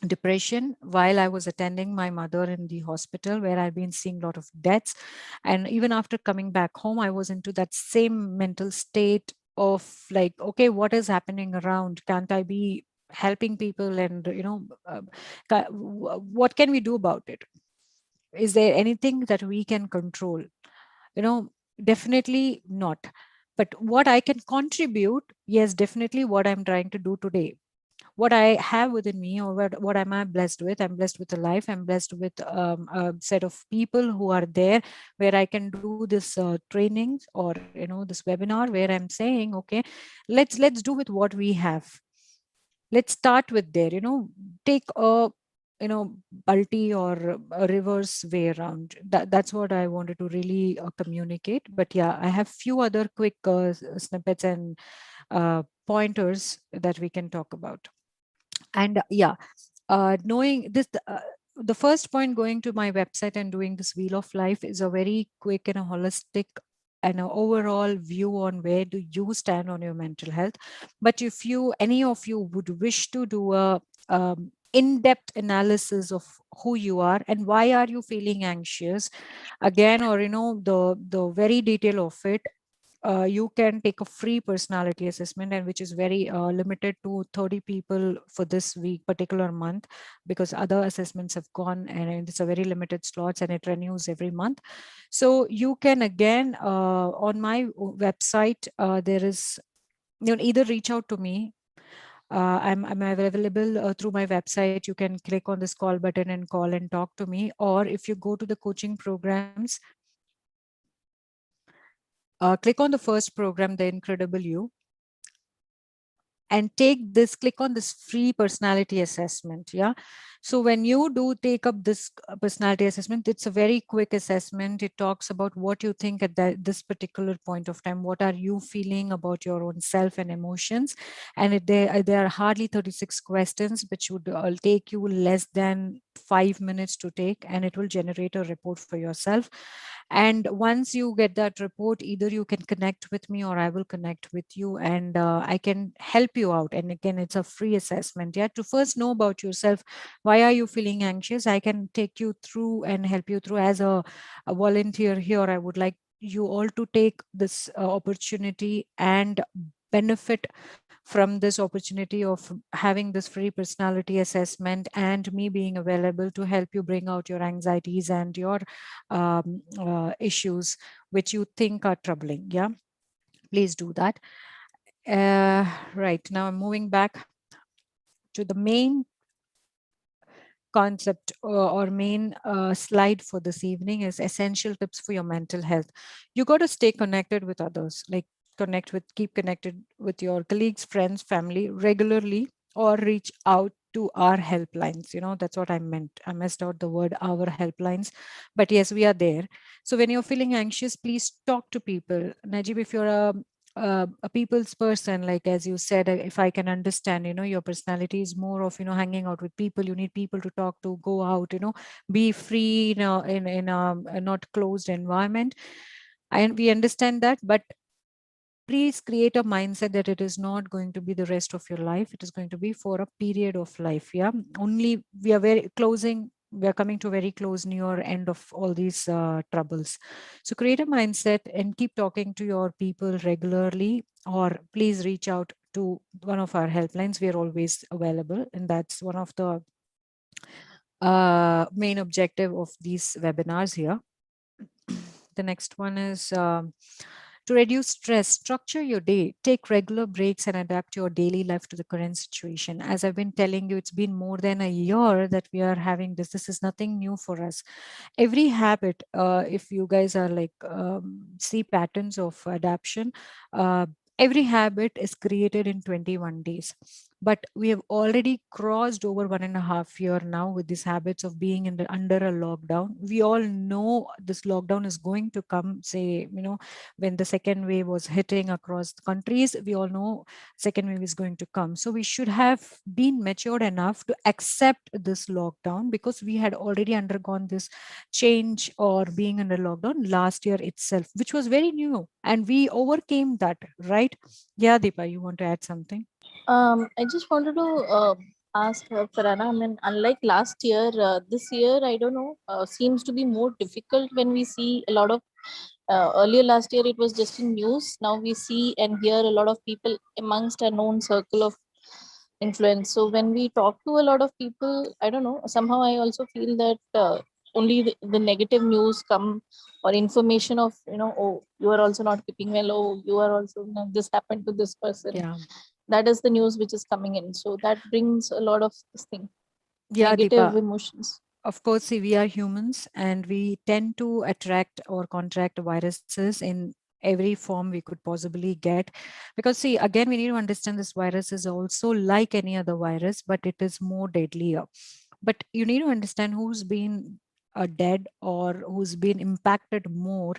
depression, while I was attending my mother in the hospital, where I've been seeing a lot of deaths. And even after coming back home, I was into that same mental state of like, okay, what is happening around? Can't I be helping people? And what can we do about it? Is there anything that we can control? Definitely not. But what I can contribute, yes, definitely what I'm trying to do today, what I have within me, or what am I blessed with? I'm blessed with a life. I'm blessed with a set of people who are there, where I can do this trainings, or this webinar, where I'm saying, okay, let's do with what we have. Let's start with there. Take a bulty or a reverse way around. That's what I wanted to really communicate. But yeah, I have few other quick snippets and pointers that we can talk about. And yeah, knowing this, the first point, going to my website and doing this Wheel of Life, is a very quick and a holistic and an overall view on where do you stand on your mental health. But if any of you would wish to do a in-depth analysis of who you are and why are you feeling anxious again, or the very detail of it, you can take a free personality assessment, and which is very limited to 30 people for this week, particular month, because other assessments have gone and it's a very limited slots and it renews every month. So you can again on my website, there is, either reach out to me. I'm available through my website. You can click on this call button and call and talk to me. Or if you go to the coaching programs, click on the first program, The Incredible You, and click on this free personality assessment. Yeah. So when you do take up this personality assessment, it's a very quick assessment. It talks about what you think at this particular point of time. What are you feeling about your own self and emotions? And there are hardly 36 questions, which would take you less than 5 minutes to take, and it will generate a report for yourself. And once you get that report, either you can connect with me or I will connect with you, and I can help you out. And again, it's a free assessment. Yeah, to first know about yourself. Why are you feeling anxious? I can take you through and help you through. As a volunteer here, I would like you all to take this opportunity and benefit from this opportunity of having this free personality assessment and me being available to help you bring out your anxieties and your issues which you think are troubling. Yeah, please do that. Right, now I'm moving back to the main concept or main slide for this evening is essential tips for your mental health. You got to stay connected with others, like keep connected with your colleagues, friends, family regularly, or reach out to our helplines. That's what I meant. I messed out the word our helplines, but yes, we are there. So when you're feeling anxious, please talk to people. Najib, if you're a people's person, like as you said, if I can understand, your personality is more of hanging out with people. You need people to talk to, go out, be free in a not closed environment, and we understand that. But please create a mindset that it is not going to be the rest of your life. It is going to be for a period of life. Yeah, only we are coming to a very close near end of all these troubles. So create a mindset and keep talking to your people regularly, or please reach out to one of our helplines. We are always available, and that's one of the main objective of these webinars here. The next one is to reduce stress, structure your day, take regular breaks, and adapt your daily life to the current situation. As I've been telling you, it's been more than a year that we are having this. This is nothing new for us. Every habit, if you guys are like see patterns of adaptation, every habit is created in 21 days. But we have already crossed over 1.5 years now with these habits of being under a lockdown. We all know this lockdown is going to come, say, when the second wave was hitting across the countries, we all know second wave is going to come. So we should have been matured enough to accept this lockdown, because we had already undergone this change or being under lockdown last year itself, which was very new, and we overcame that, right? Yeah, Deepa, you want to add something? I just wanted to ask Farana. I mean, unlike last year, this year, I don't know, seems to be more difficult when we see a lot of. Earlier last year, it was just in news. Now we see and hear a lot of people amongst a known circle of influence. So when we talk to a lot of people, I don't know, somehow I also feel that only the negative news come, or information of, oh, you are also not keeping well, oh, you are also, this happened to this person. Yeah. That is the news which is coming in. So that brings a lot of this thing, Yeah, negative Deepa. emotions. Of course, see, we are humans and we tend to attract or contract viruses in every form we could possibly get. Because see, again, we need to understand this virus is also like any other virus, but it is more deadlier. But you need to understand who's been dead or who's been impacted more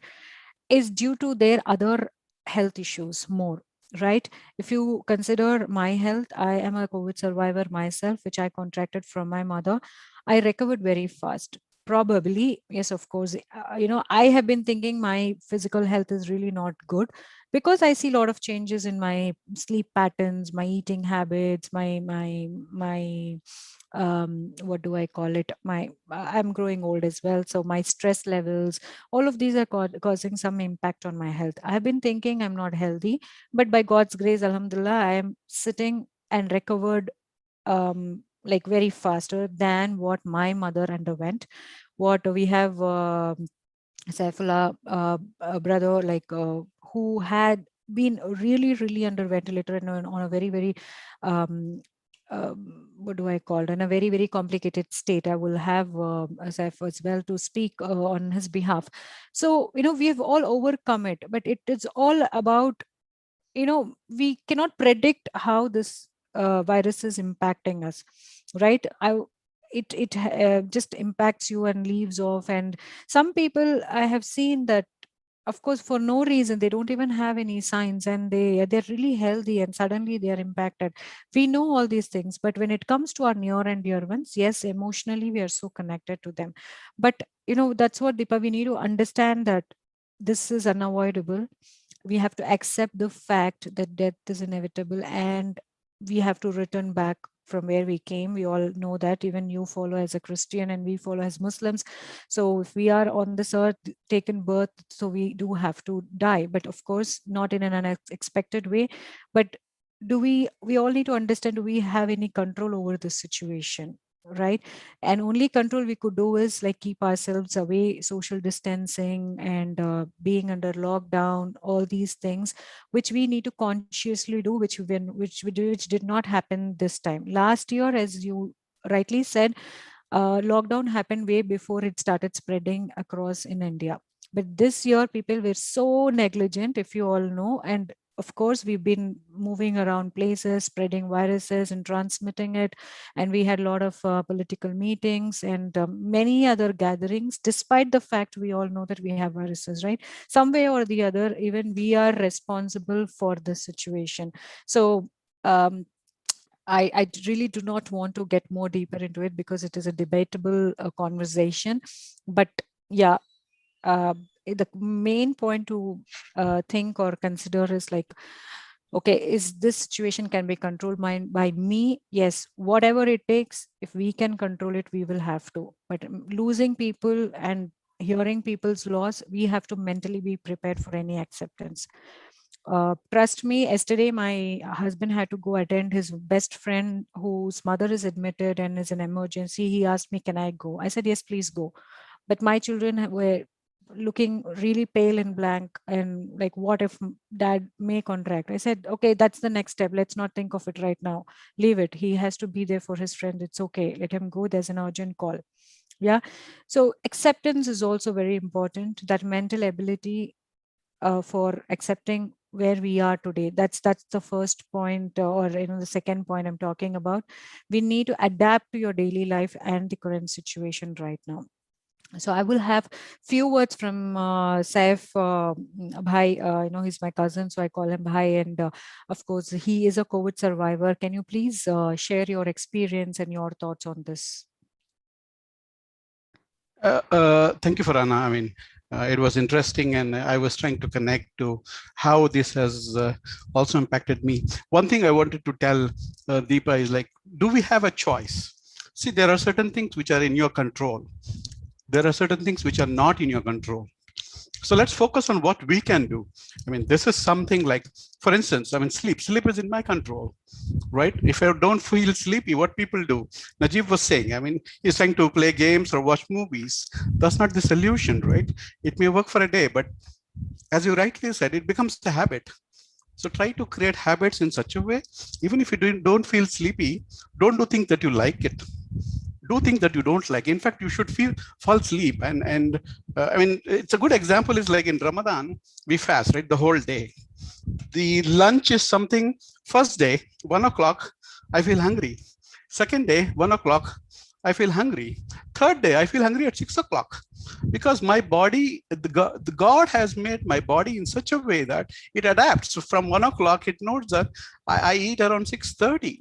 is due to their other health issues more, right? If you consider my health, I am a COVID survivor myself, which I contracted from my mother. I recovered very fast. Probably, yes, of course. I have been thinking my physical health is really not good because I see a lot of changes in my sleep patterns, my eating habits, my what do I call it? I'm growing old as well, so my stress levels, all of these are causing some impact on my health. I have been thinking I'm not healthy, but by God's grace, Alhamdulillah, I am sitting and recovered like very faster than what my mother underwent. What we have Saifullah, a brother who had been really, really under ventilator and on a very, very what do I call it? In a very, very complicated state. I will have Saif as well to speak on his behalf. So, we have all overcome it, but it is all about, we cannot predict how this virus is impacting us, right? It just impacts you and leaves off. And some people I have seen that, of course, for no reason, they don't even have any signs, and they're really healthy, and suddenly they are impacted. We know all these things, but when it comes to our near and dear ones, yes, emotionally we are so connected to them. But that's what, Deepa, we need to understand that this is unavoidable. We have to accept the fact that death is inevitable, and we have to return back from where we came. We all know that. Even you follow as a Christian and we follow as Muslims. So if we are on this earth, taken birth, so we do have to die, but of course not in an unexpected way. But we all need to understand, do we have any control over this situation, right? And only control we could do is like keep ourselves away, social distancing, and being under lockdown, all these things which we need to consciously do, which did not happen this time. Last year, as you rightly said, lockdown happened way before it started spreading across in India. But this year people were so negligent, if you all know. And of course, we've been moving around places, spreading viruses and transmitting it. And we had a lot of political meetings and many other gatherings, despite the fact we all know that we have viruses, right? Some way or the other, even we are responsible for this situation. So I really do not want to get more deeper into it because it is a debatable conversation. But yeah, the main point to think or consider is like, okay, is this situation can be controlled by me? Yes, whatever it takes, if we can control it, we will have to. But losing people and hearing people's loss, we have to mentally be prepared for any acceptance. Trust me, yesterday my husband had to go attend his best friend whose mother is admitted and is an emergency. He asked me, can I go? I said, yes, please go. But my children were looking really pale and blank, and like, what if dad may contract? I said, okay, that's the next step. Let's not think of it right now. Leave it. He has to be there for his friend. It's okay. Let him go. There's an urgent call. Yeah. So acceptance is also very important. That mental ability for accepting where we are today. That's the first point, or the second point I'm talking about. We need to adapt to your daily life and the current situation right now. So I will have few words from Saif Bhai. He's my cousin, so I call him Bhai. And of course, he is a COVID survivor. Can you please share your experience and your thoughts on this? Thank you, Farhana. I mean, it was interesting, and I was trying to connect to how this has also impacted me. One thing I wanted to tell Deepa is like, do we have a choice? See, there are certain things which are in your control. There are certain things which are not in your control. So let's focus on what we can do. I mean, this is something like, for instance, I mean, sleep is in my control, right? If I don't feel sleepy, what people do? Najib was saying, I mean, he's trying to play games or watch movies. That's not the solution, right? It may work for a day, but as you rightly said, it becomes a habit. So try to create habits in such a way, even if you don't feel sleepy, don't do things that you like it. Do things that you don't like. In fact, you should fall asleep. And I mean, it's a good example is like in Ramadan, we fast, right? The whole day. The lunch is something, first day, 1 o'clock, I feel hungry. Second day, 1 o'clock, I feel hungry. Third day, I feel hungry at 6 o'clock, because my body, the God has made my body in such a way that it adapts. So from 1 o'clock, it knows that I eat around 6:30.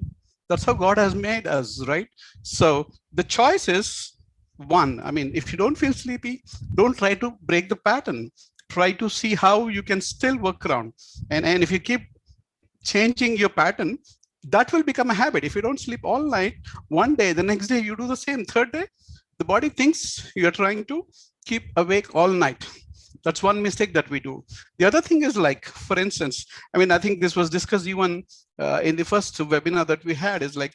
That's how God has made us, right? So the choice is one. I mean, if you don't feel sleepy, don't try to break the pattern. Try to see how you can still work around. And if you keep changing your pattern, that will become a habit. If you don't sleep all night, one day, the next day you do the same. Third day, the body thinks you're trying to keep awake all night. That's one mistake that we do. The other thing is, like, for instance, I mean, I think this was discussed even in the first webinar that we had, is like,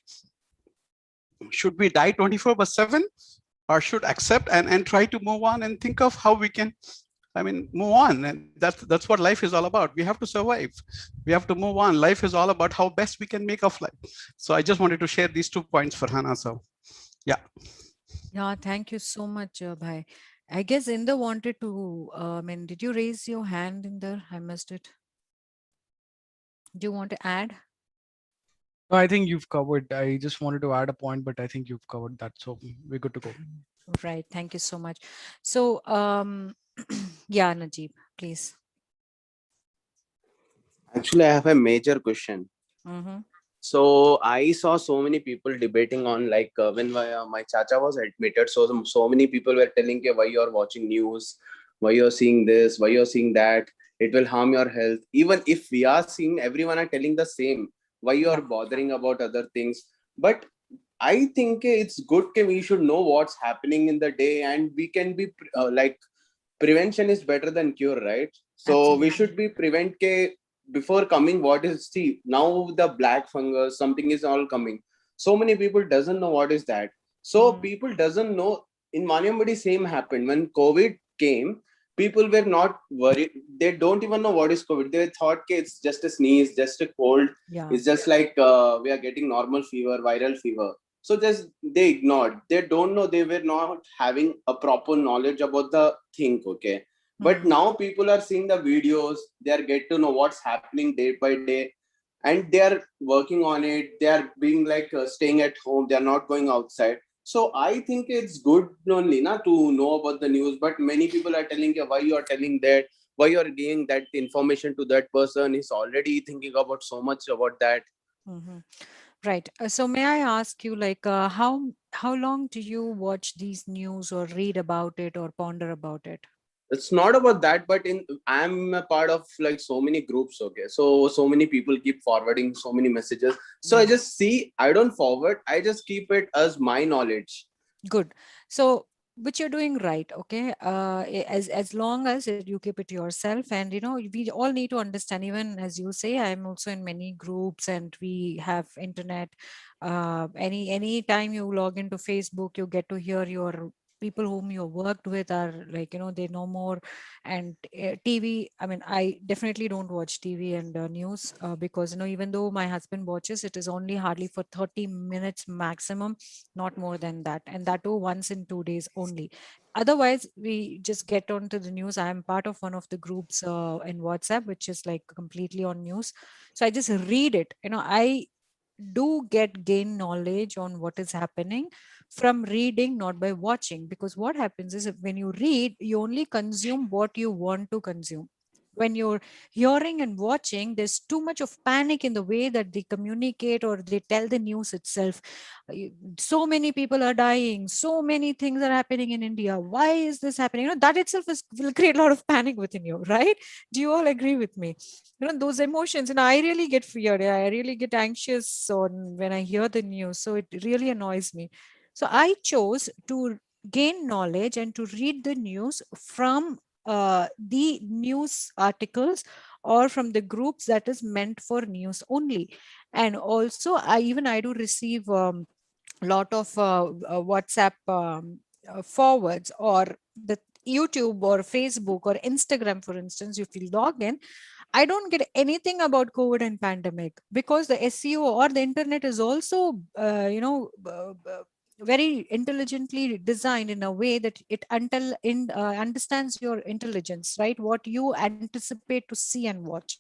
should we die 24/7, or should accept and try to move on and think of how we can, I mean, move on. And that's what life is all about. We have to survive. We have to move on. Life is all about how best we can make of life. So I just wanted to share these 2 points for Hannah. So yeah. Yeah, thank you so much, Bhai. I guess Inder wanted to, I mean, did you raise your hand in there? I missed it. Do you want to add? No, I think you've covered. I just wanted to add a point, but I think you've covered that. So we're good to go. Right. Thank you so much. So, yeah, Najib, please. Actually, I have a major question. Mm-hmm. So I saw so many people debating on, like, when my chacha was admitted. So many people were telling, "Okay, why you are watching news, why you are seeing this, why you are seeing that. It will harm your health." Even if we are seeing, everyone are telling the same. Why you are bothering about other things? But I think it's good. We should know what's happening in the day, and we can be like, prevention is better than cure, right? So we should be prevent before coming. What is, see, now the black fungus, something is all coming. So many people doesn't know what is that. So people doesn't know. In Manyambadi, same happened when COVID came. People were not worried. They don't even know what is COVID. They thought, okay, it's just a sneeze, just a cold. Yeah. It's just like we are getting normal fever, viral fever. So just they ignored. They don't know. They were not having a proper knowledge about the thing. Okay. But now people are seeing the videos. They are get to know what's happening day by day, and they are working on it. They are being like staying at home. They are not going outside. So I think it's good only na to know about the news. But many people are telling you, why you are telling that, why you are giving that information to that person. He's already thinking about so much about that. Mm-hmm. Right. So may I ask you, like, how long do you watch these news or read about it or ponder about it? It's not about that, but I'm a part of like so many groups. Okay, so many people keep forwarding so many messages. So I just see, I don't forward, I just keep it as my knowledge. Good. So which you're doing right, okay, as long as you keep it yourself. And we all need to understand, even as you say, I'm also in many groups and we have internet. Any time you log into Facebook, you get to hear your people whom you worked with are like, they know more. And TV, I mean, I definitely don't watch TV and news, because even though my husband watches, it is only hardly for 30 minutes maximum, not more than that, and that too once in 2 days only. Otherwise, we just get onto the news. I am part of one of the groups in WhatsApp, which is like completely on news. So I just read it. I do gain knowledge on what is happening from reading, not by watching. Because what happens is, when you read, you only consume what you want to consume. When you're hearing and watching, there's too much of panic in the way that they communicate or they tell the news itself. So many people are dying, so many things are happening in India. Why is this happening? That itself will create a lot of panic within you, right? Do you all agree with me? Those emotions, and I really get feared, I really get anxious on when I hear the news. So it really annoys me. So I chose to gain knowledge and to read the news from the news articles or from the groups that is meant for news only. And also, I do receive lot of WhatsApp forwards, or the YouTube or Facebook or Instagram, for instance. If you log in, I don't get anything about COVID and pandemic, because the SEO or the internet is also, very intelligently designed in a way that it understands your intelligence, right? What you anticipate to see and watch.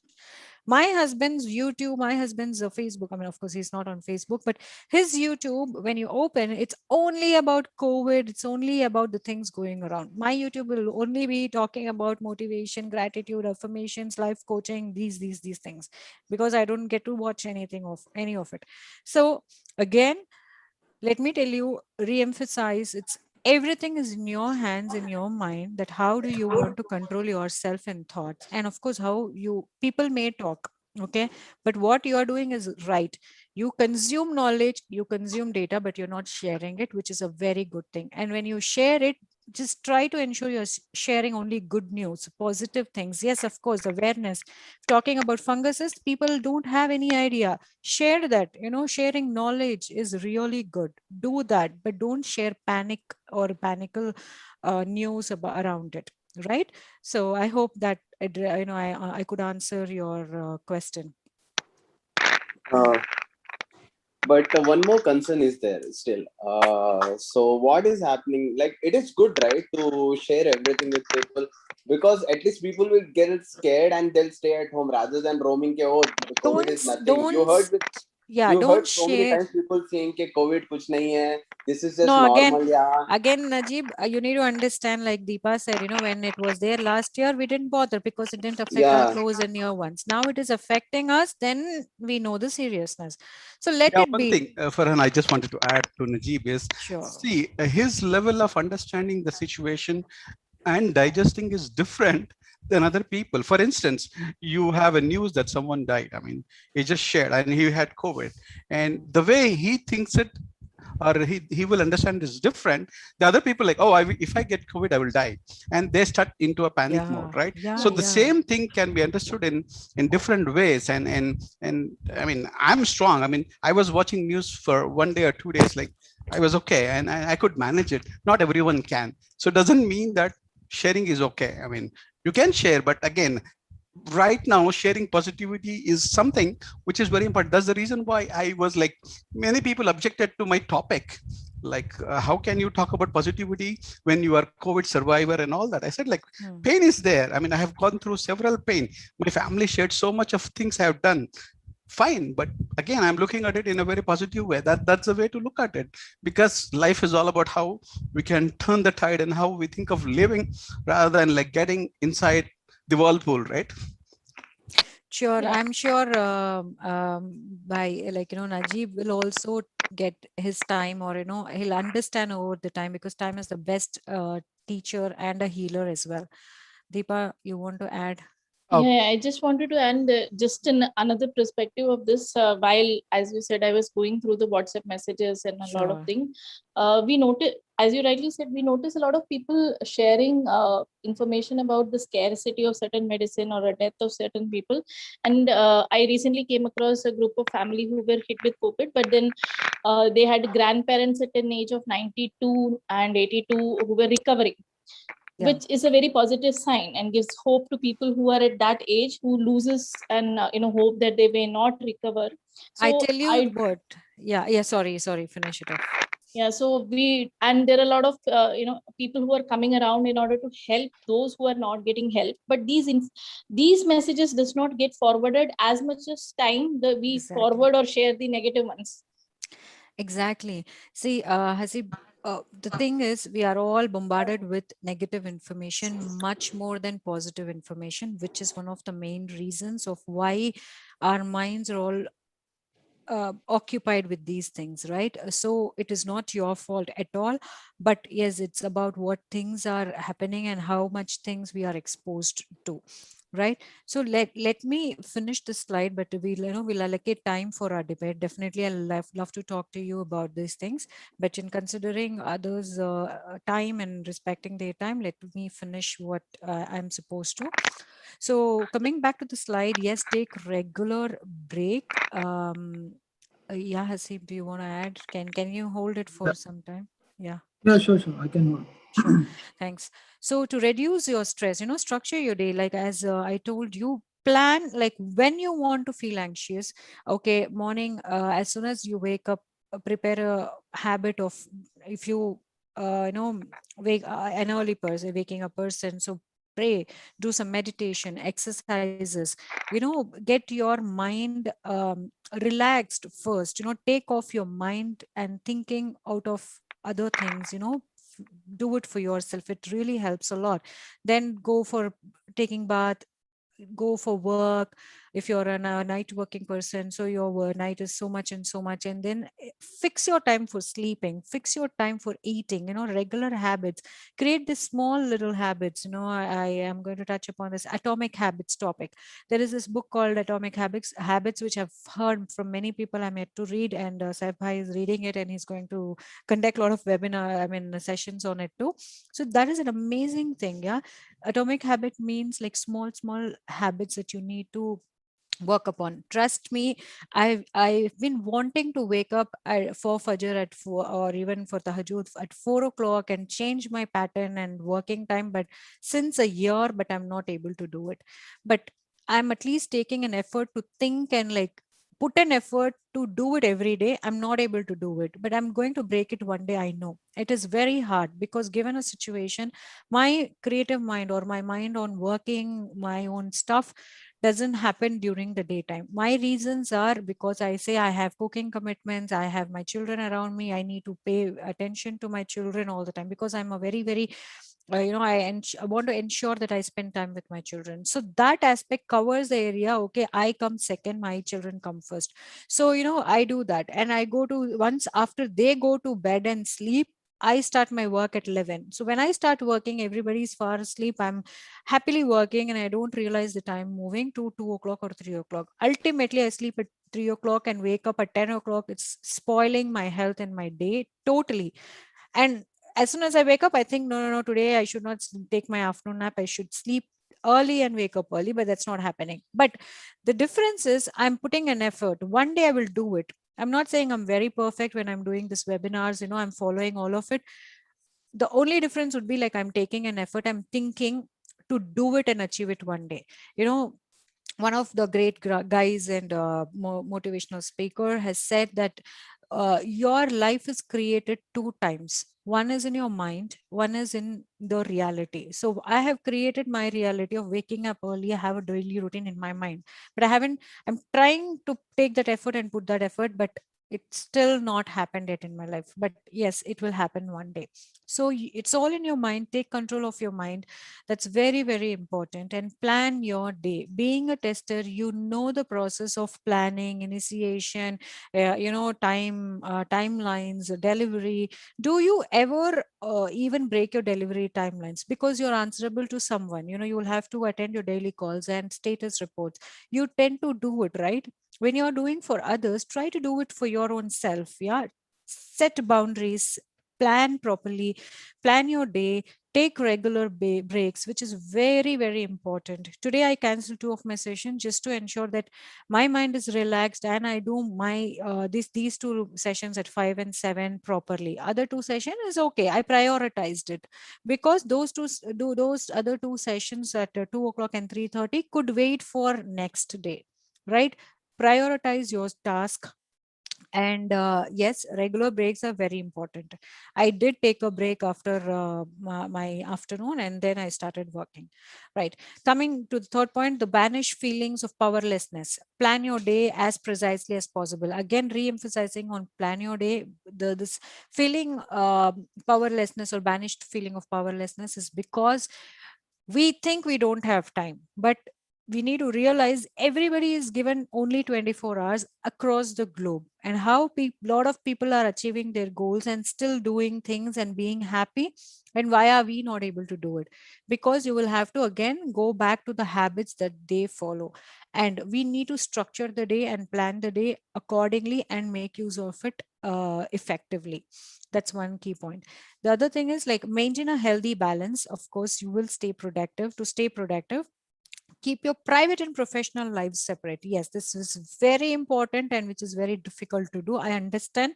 My husband's YouTube, my husband's Facebook, I mean, of course, he's not on Facebook, but his YouTube, when you open, it's only about COVID. It's only about the things going around. My YouTube will only be talking about motivation, gratitude, affirmations, life coaching, these things, because I don't get to watch anything of any of it. So again, let me tell you, re-emphasize, it's everything is in your hands, in your mind, that how do you want to control yourself and thoughts. And of course, how you, people may talk, okay, but what you are doing is right. You consume knowledge, you consume data, but you're not sharing it, which is a very good thing. And when you share it, just try to ensure you're sharing only good news, positive things. Yes, of course, awareness. Talking about funguses, people don't have any idea. Share that, sharing knowledge is really good. Do that, but don't share panic or panical news about around it, right? So I hope that I could answer your question. But one more concern is there still. So what is happening? Like, it is good, right, to share everything with people, because at least people will get scared and they'll stay at home rather than roaming. Ke, oh, the COVID is nothing. You heard Don't so many share. times people saying ke COVID kuch nahi hai. This is just No, normal, yeah. again, Najib, you need to understand, like Deepa said, when it was there last year, we didn't bother because it didn't affect our Yeah. close and near ones. Now it is affecting us, then we know the seriousness. So let Yeah, it one be. thing, Farhan, I just wanted to add to Najib is, Sure. see, his level of understanding the situation and digesting is different than other people. For instance, you have a news that someone died. I mean, he just shared and he had COVID. And the way he thinks it, or he will understand is different. The other people like, oh, if I get COVID, I will die. And they start into a panic mode, right? So the same thing can be understood in different ways. And I mean, I'm strong. I mean, I was watching news for 1 day or 2 days, like I was okay and I could manage it. Not everyone can. So it doesn't mean that sharing is okay. I mean, you can share, but again, right now sharing positivity is something which is very important. That's the reason why I was like, many people objected to my topic, like how can you talk about positivity when you are COVID survivor and all that. I said, like, pain is there. I mean, I have gone through several pain. My family shared so much of things I have done. Fine, but again, I'm looking at it in a very positive way. That's the way to look at it, because life is all about how we can turn the tide and how we think of living rather than like getting inside the whirlpool, right? Sure, yeah. I'm sure by Najib will also get his time, or he'll understand over the time, because time is the best teacher and a healer as well. Deepa, you want to add? Yeah, I just wanted to add just in another perspective of this. While, as you said, I was going through the WhatsApp messages and a lot of things. We noticed, as you rightly said, we notice a lot of people sharing information about the scarcity of certain medicine or a death of certain people. And I recently came across a group of family who were hit with COVID, but then they had grandparents at an age of 92 and 82 who were recovering. Yeah. Which is a very positive sign and gives hope to people who are at that age, who loses and hope that they may not recover. So I tell you what, sorry, finish it off. Yeah, so and there are a lot of people who are coming around in order to help those who are not getting help, but these messages does not get forwarded as much as time we forward or share the negative ones. Exactly. See, Hasib, the thing is, we are all bombarded with negative information much more than positive information, which is one of the main reasons of why our minds are all occupied with these things, right? So it is not your fault at all, but yes, it's about what things are happening and how much things we are exposed to, right? So let me finish this slide, but we'll allocate time for our debate. Definitely, I'll love to talk to you about these things, but in considering others' time and respecting their time, let me finish what I'm supposed to. So coming back to the slide, yes, take regular break. Yeah, Hasib, do you want to add? Can you hold it for some time? Yeah. Yeah, sure. I can hold. Sure. Thanks. So to reduce your stress, structure your day. Like as I told you, plan like when you want to feel anxious. Okay, morning, as soon as you wake up, prepare a habit of, if you, wake an early person, waking a person. So pray, do some meditation, exercises, get your mind relaxed first, take off your mind and thinking out of other things, do it for yourself. It really helps a lot. Then go for taking bath, go for work. If you're a night working person, so your night is so much and so much, and then fix your time for sleeping, fix your time for eating, regular habits. Create these small little habits. I am going to touch upon this atomic habits topic. There is this book called Atomic Habits, which I've heard from many people. I'm yet to read, and Saif Bhai is reading it, and he's going to conduct a lot of sessions on it too. So that is an amazing thing. Yeah, atomic habit means like small habits that you need to work upon. Trust me, I've been wanting to wake up for Fajr at 4, or even for Tahajjud at 4 o'clock, and change my pattern and working time, but since a year, but I'm not able to do it. But I'm at least taking an effort to think and like put an effort to do it every day. I'm not able to do it, but I'm going to break it one day. I know it is very hard, because given a situation, my creative mind or my mind on working my own stuff doesn't happen during the daytime. My reasons are because I say I have cooking commitments, I have my children around me, I need to pay attention to my children all the time, because I'm a very, very I want to ensure that I spend time with my children. So that aspect covers the area. Okay, I come second, my children come first. So I do that, and I go to, once after they go to bed and sleep, I start my work at 11. So when I start working, everybody's far asleep. I'm happily working, and I don't realize the time moving to 2 o'clock or 3 o'clock. Ultimately, I sleep at 3 o'clock and wake up at 10 o'clock. It's spoiling my health and my day totally. And as soon as I wake up, I think, no, no, no, today I should not take my afternoon nap. I should sleep early and wake up early, but that's not happening. But the difference is I'm putting an effort. One day I will do it. I'm not saying I'm very perfect when I'm doing this webinars, I'm following all of it. The only difference would be like I'm taking an effort, I'm thinking to do it and achieve it one day. One of the great guys and motivational speaker has said that your life is created two times. One is in your mind, one is in the reality. So I have created my reality of waking up early. I have a daily routine in my mind, but I'm trying to take that effort and put that effort, but it's still not happened yet in my life. But yes, it will happen one day. So it's all in your mind. Take control of your mind. That's very, very important. And plan your day. Being a tester, the process of planning, initiation, timelines, delivery. Do you ever even break your delivery timelines? Because you're answerable to someone. You will have to attend your daily calls and status reports. You tend to do it, right? When you're doing for others, try to do it for your own self. Yeah. Set boundaries, plan properly, plan your day, take regular breaks, which is very, very important. Today I canceled 2 of my sessions just to ensure that my mind is relaxed, and I do my these two sessions at 5 and 7 properly. Other two sessions is okay, I prioritized it, because those other two sessions at 2 o'clock and 3:30 could wait for next day, right? Prioritize your task. And yes, regular breaks are very important. I did take a break after my afternoon, and then I started working. Right. Coming to the third point, the banish feelings of powerlessness. Plan your day as precisely as possible. Again, re-emphasizing on plan your day. This feeling powerlessness, or banished feeling of powerlessness, is because we think we don't have time, but we need to realize everybody is given only 24 hours across the globe, and how a lot of people are achieving their goals and still doing things and being happy. And why are we not able to do it? Because you will have to again go back to the habits that they follow, and we need to structure the day and plan the day accordingly and make use of it effectively. That's one key point. The other thing is like maintain a healthy balance. Of course, you will stay productive. To stay productive, keep your private and professional lives separate. Yes, this is very important, and which is very difficult to do. I understand.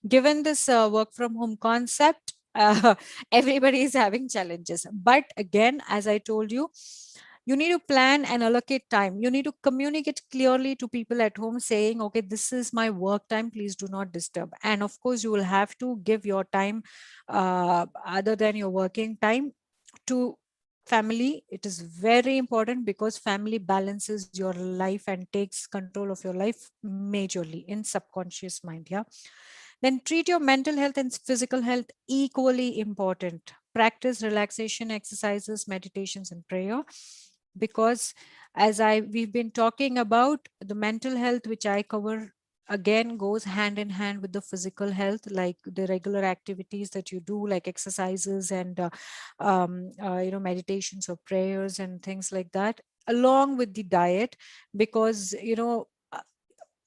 Given this work from home concept, everybody is having challenges. But again, as I told you, you need to plan and allocate time. You need to communicate clearly to people at home saying, okay, this is my work time, please do not disturb. And of course, you will have to give your time other than your working time to family, it is very important, because family balances your life and takes control of your life majorly in subconscious mind. Yeah. Then treat your mental health and physical health equally important. Practice relaxation exercises, meditations, and prayer, because as we've been talking about, the mental health which I cover again goes hand in hand with the physical health, like the regular activities that you do, like exercises and meditations or prayers and things like that, along with the diet, because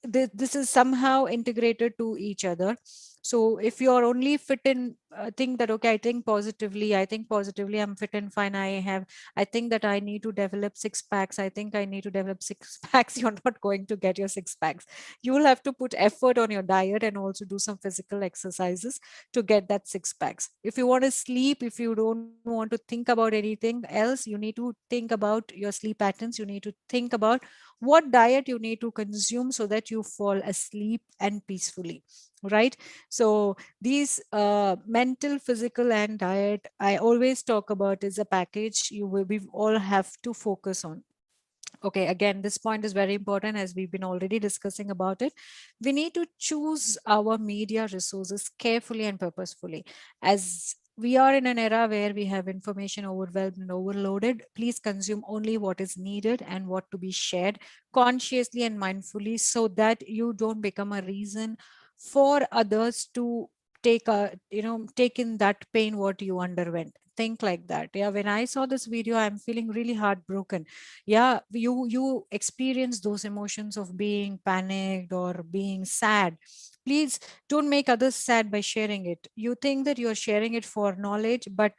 this is somehow integrated to each other. So if you're only fit in, think that, okay, I think positively, I'm fit and fine, I think that I need to develop six packs, I think I need to develop six packs, you're not going to get your six packs. You will have to put effort on your diet and also do some physical exercises to get that six packs. If you want to sleep, if you don't want to think about anything else, you need to think about your sleep patterns, you need to think about what diet you need to consume so that you fall asleep and peacefully, right? So these mental, physical, and diet, I always talk about is a package we all have to focus on. Okay, again, this point is very important, as we've been already discussing about it. We need to choose our media resources carefully and purposefully. As we are in an era where we have information overwhelmed and overloaded, please consume only what is needed and what to be shared consciously and mindfully, so that you don't become a reason for others to take in that pain what you underwent. Think like that. Yeah, when I saw this video, I'm feeling really heartbroken. Yeah, you experience those emotions of being panicked or being sad. Please don't make others sad by sharing it. You think that you're sharing it for knowledge, but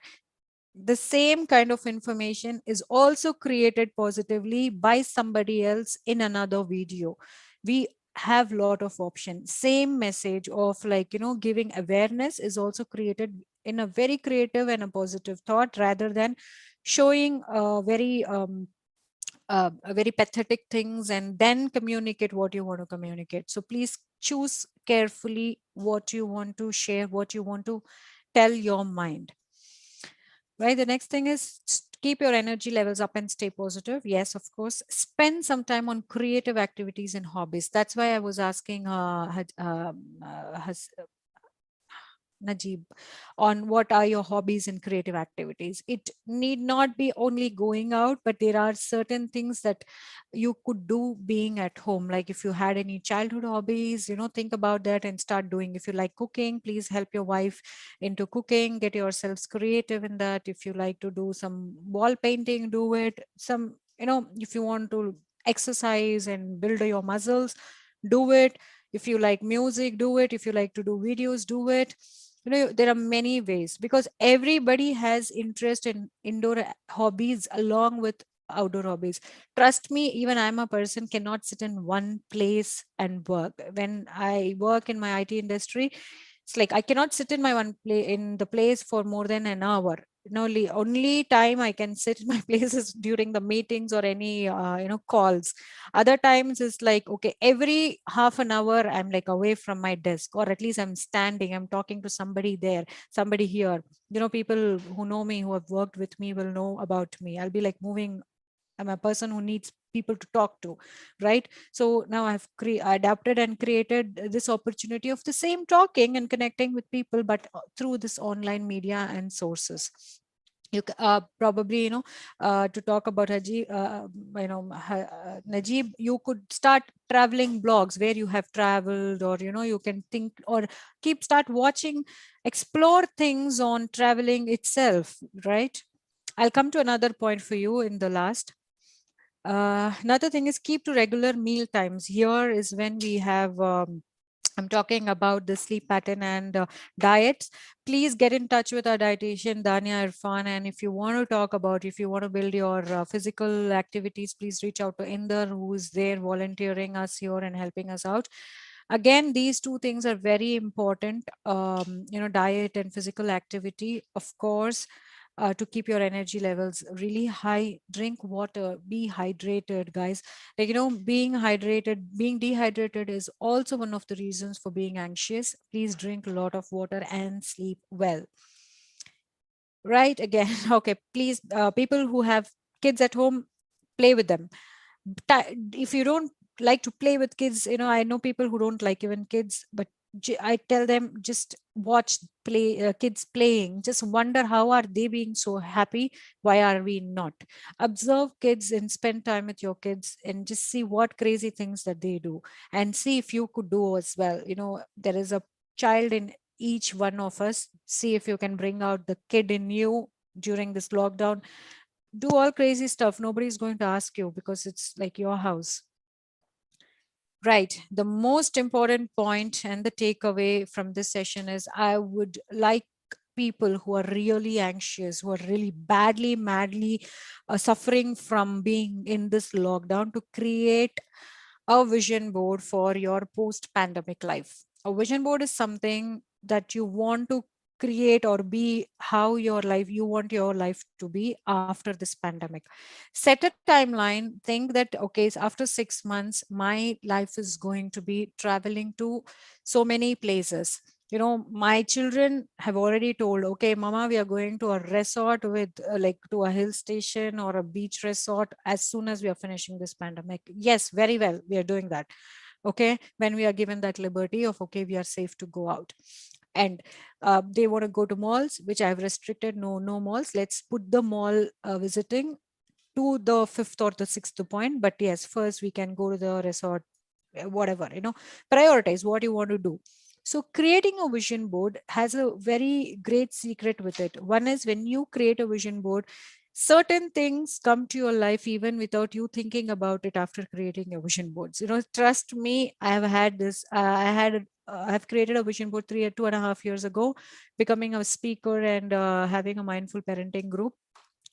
the same kind of information is also created positively by somebody else in another video. We have lot of options. Same message of, like, giving awareness is also created in a very creative and a positive thought, rather than showing very pathetic things and then communicate what you want to communicate. So please choose carefully what you want to share, what you want to tell your mind. Right. The next thing is keep your energy levels up and stay positive. Yes, of course. Spend some time on creative activities and hobbies. That's why I was asking Najib, on what are your hobbies and creative activities. It need not be only going out, but there are certain things that you could do being at home. Like if you had any childhood hobbies, think about that and start doing. If you like cooking, please help your wife into cooking, get yourselves creative in that. If you like to do some wall painting, do it. If you want to exercise and build your muscles, do it. If you like music, do it. If you like to do videos, do it. There are many ways, because everybody has interest in indoor hobbies along with outdoor hobbies. Trust me, even I'm a person cannot sit in one place and work. When I work in my IT industry, it's like I cannot sit in my one play in the place for more than an hour. Only time I can sit in my place is during the meetings or any calls. Other times is like, okay, every half an hour I'm like away from my desk, or at least I'm standing, I'm talking to somebody there, somebody here. People who know me, who have worked with me, will know about me. I'll be like moving. I'm a person who needs people to talk to, right? So now I've adapted and created this opportunity of the same talking and connecting with people, but through this online media and sources. Probably, to talk about Haji, Najib, you could start traveling blogs where you have traveled, or you can think or start watching, explore things on traveling itself, right? I'll come to another point for you in the last. Another thing is keep to regular meal times. Here is when we have I'm talking about the sleep pattern and diets. Please get in touch with our dietitian, Dania Irfan. And if you want to talk about, if you want to build your physical activities, please reach out to Inder, who is there volunteering us here and helping us out. Again, these two things are very important, diet and physical activity. Of course, to keep your energy levels really high, drink water, be hydrated, guys. Like, being dehydrated is also one of the reasons for being anxious. Please drink a lot of water and sleep well. right? Again, okay, please, people who have kids at home, play with them. If you don't like to play with kids, I know people who don't like even kids, but I tell them, just watch play kids playing, just wonder how are they being so happy, why are we not? Observe kids and spend time with your kids and just see what crazy things that they do, and see if you could do as well. There is a child in each one of us. See if you can bring out the kid in you during this lockdown. Do all crazy stuff. Nobody's going to ask you because it's like your house. Right. The most important point and the takeaway from this session is, I would like people who are really anxious, who are really badly, madly suffering from being in this lockdown, to create a vision board for your post pandemic life. A vision board is something that you want to create or be, how you want your life to be after this pandemic. Set a timeline. Think that, okay, after 6 months my life is going to be traveling to so many places. My children have already told, okay mama, we are going to a resort with like to a hill station or a beach resort as soon as we are finishing this pandemic. Yes, very well, we are doing that. Okay, when we are given that liberty of, okay, we are safe to go out. And they want to go to malls, which I've restricted. No malls. Let's put the mall visiting to the fifth or the sixth point. But yes, first we can go to the resort, whatever. Prioritize what you want to do. So creating a vision board has a very great secret with it. One is, when you create a vision board, certain things come to your life even without you thinking about it after creating your vision boards. Trust me, I have had this. I have created a vision board 2.5 years ago, becoming a speaker and having a mindful parenting group.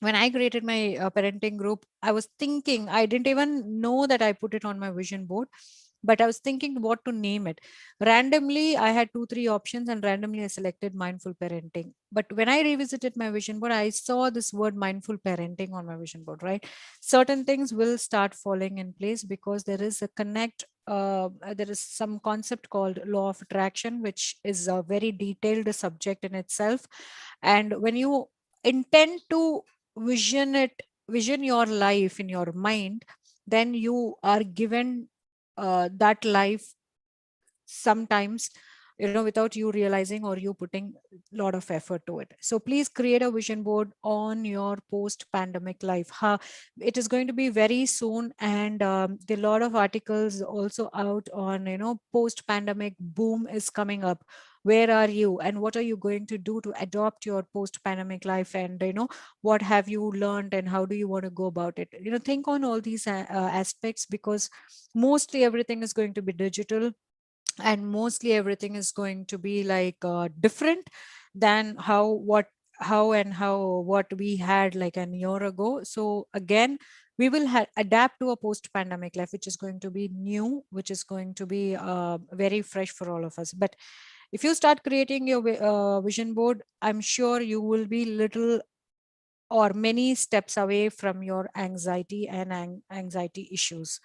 When I created my parenting group, I was thinking, I didn't even know that I put it on my vision board, but I was thinking what to name it. Randomly, I had 2, 3 options, and randomly I selected mindful parenting. But when I revisited my vision board, I saw this word mindful parenting on my vision board, right? Certain things will start falling in place because there is a connect. There is some concept called law of attraction, which is a very detailed subject in itself. And when you intend to vision your life in your mind, then you are given that life sometimes, without you realizing or you putting a lot of effort to it. So please create a vision board on your post pandemic life. It is going to be very soon, and there are a lot of articles also out on, post pandemic boom is coming up. Where are you, and what are you going to do to adopt your post pandemic life? And what have you learned, and how do you want to go about it? Think on all these aspects, because mostly everything is going to be digital, and mostly everything is going to be like different than what we had like an year ago. So again, we will adapt to a post pandemic life, which is going to be new, which is going to be very fresh for all of us. But if you start creating your vision board, I'm sure you will be little or many steps away from your anxiety and anxiety issues.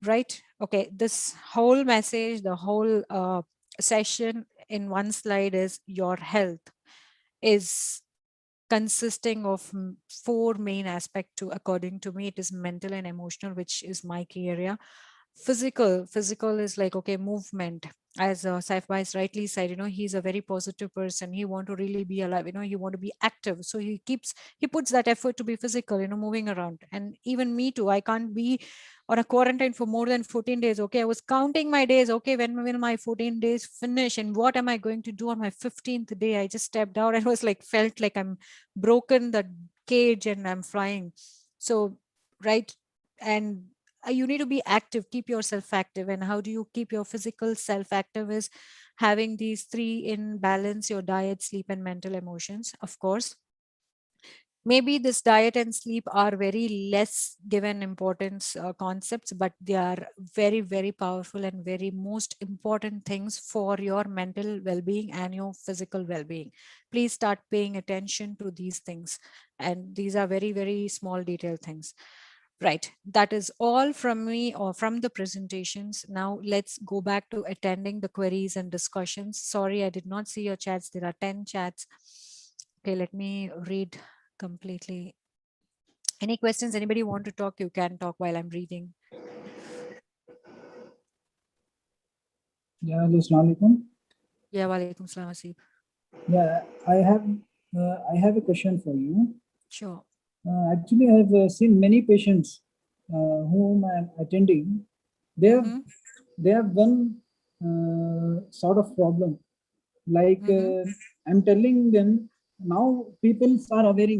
Right? Okay, this whole message, the whole session in one slide is, your health is consisting of 4 main aspects. To according to me, it is mental and emotional, which is my key area. Physical is like, okay, movement. As Saif Bhai rightly said, he's a very positive person. He want to really be alive, he want to be active, so he puts that effort to be physical, moving around. And even me too, I can't be on a quarantine for more than 14 days. Okay, I was counting my days. Okay, when will my 14 days finish, and what am I going to do on my 15th day? I just stepped out and was like, felt like I'm broken the cage and I'm flying. So, right. And you need to be active, keep yourself active. And how do you keep your physical self active? Is having these 3 in balance: your diet, sleep, and mental emotions. Of course, maybe this diet and sleep are very less given importance concepts, but they are very, very powerful and very most important things for your mental well-being and your physical well-being. Please start paying attention to these things, and these are very, very small detailed things. Right, that is all from me or from the presentations. Now let's go back to attending the queries and discussions. Sorry, I did not see your chats. There are 10 chats. Okay, let me read completely. Any questions? Anybody want to talk? You can talk while I'm reading. Yeah, Assalamu alaikum. Yeah, walaikum salam, Asif. Yeah, I have a question for you. Sure. Actually, I have seen many patients whom I am attending. They have Mhm. they have one sort of problem. Like Mhm. I'm telling them now, people are aware.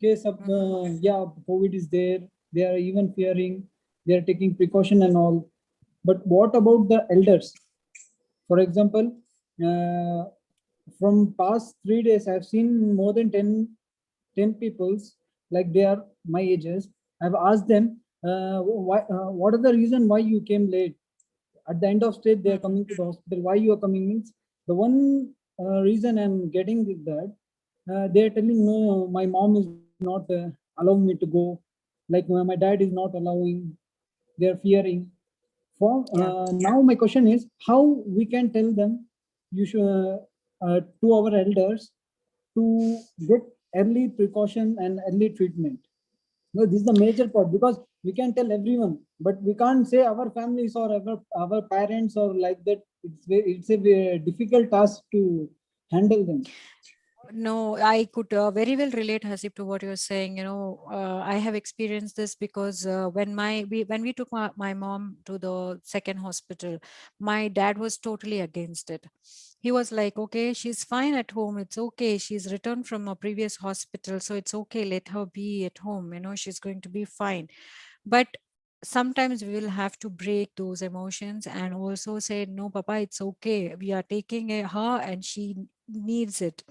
Case of Mhm. yeah, COVID is there. They are even fearing. They are taking precaution and all. But what about the elders? For example, from past 3 days, I've seen more than 10 peoples, like they are my ages. I've asked them, what are the reason why you came late? At the end of stage, they are Mhm. coming to the hospital. Why you are coming means the one reason I'm getting is that they are telling, no, my mom is not allowing me to go. Like my dad is not allowing. They are fearing. For Yeah. now, my question is how we can tell them you should to our elders to get early precaution and early treatment. No, this is the major part because we can tell everyone, but we can't say our families or our parents or like that. It's a very difficult task to handle them. No, I could very well relate, Hasib, to what you're saying. I have experienced this because when we took my mom to the second hospital, my dad was totally against it. He was like, "Okay, she's fine at home. It's okay. She's returned from a previous hospital, so it's okay. Let her be at home. She's going to be fine." But sometimes we will have to break those emotions and also say, no, papa, it's okay, we are taking her and she needs it.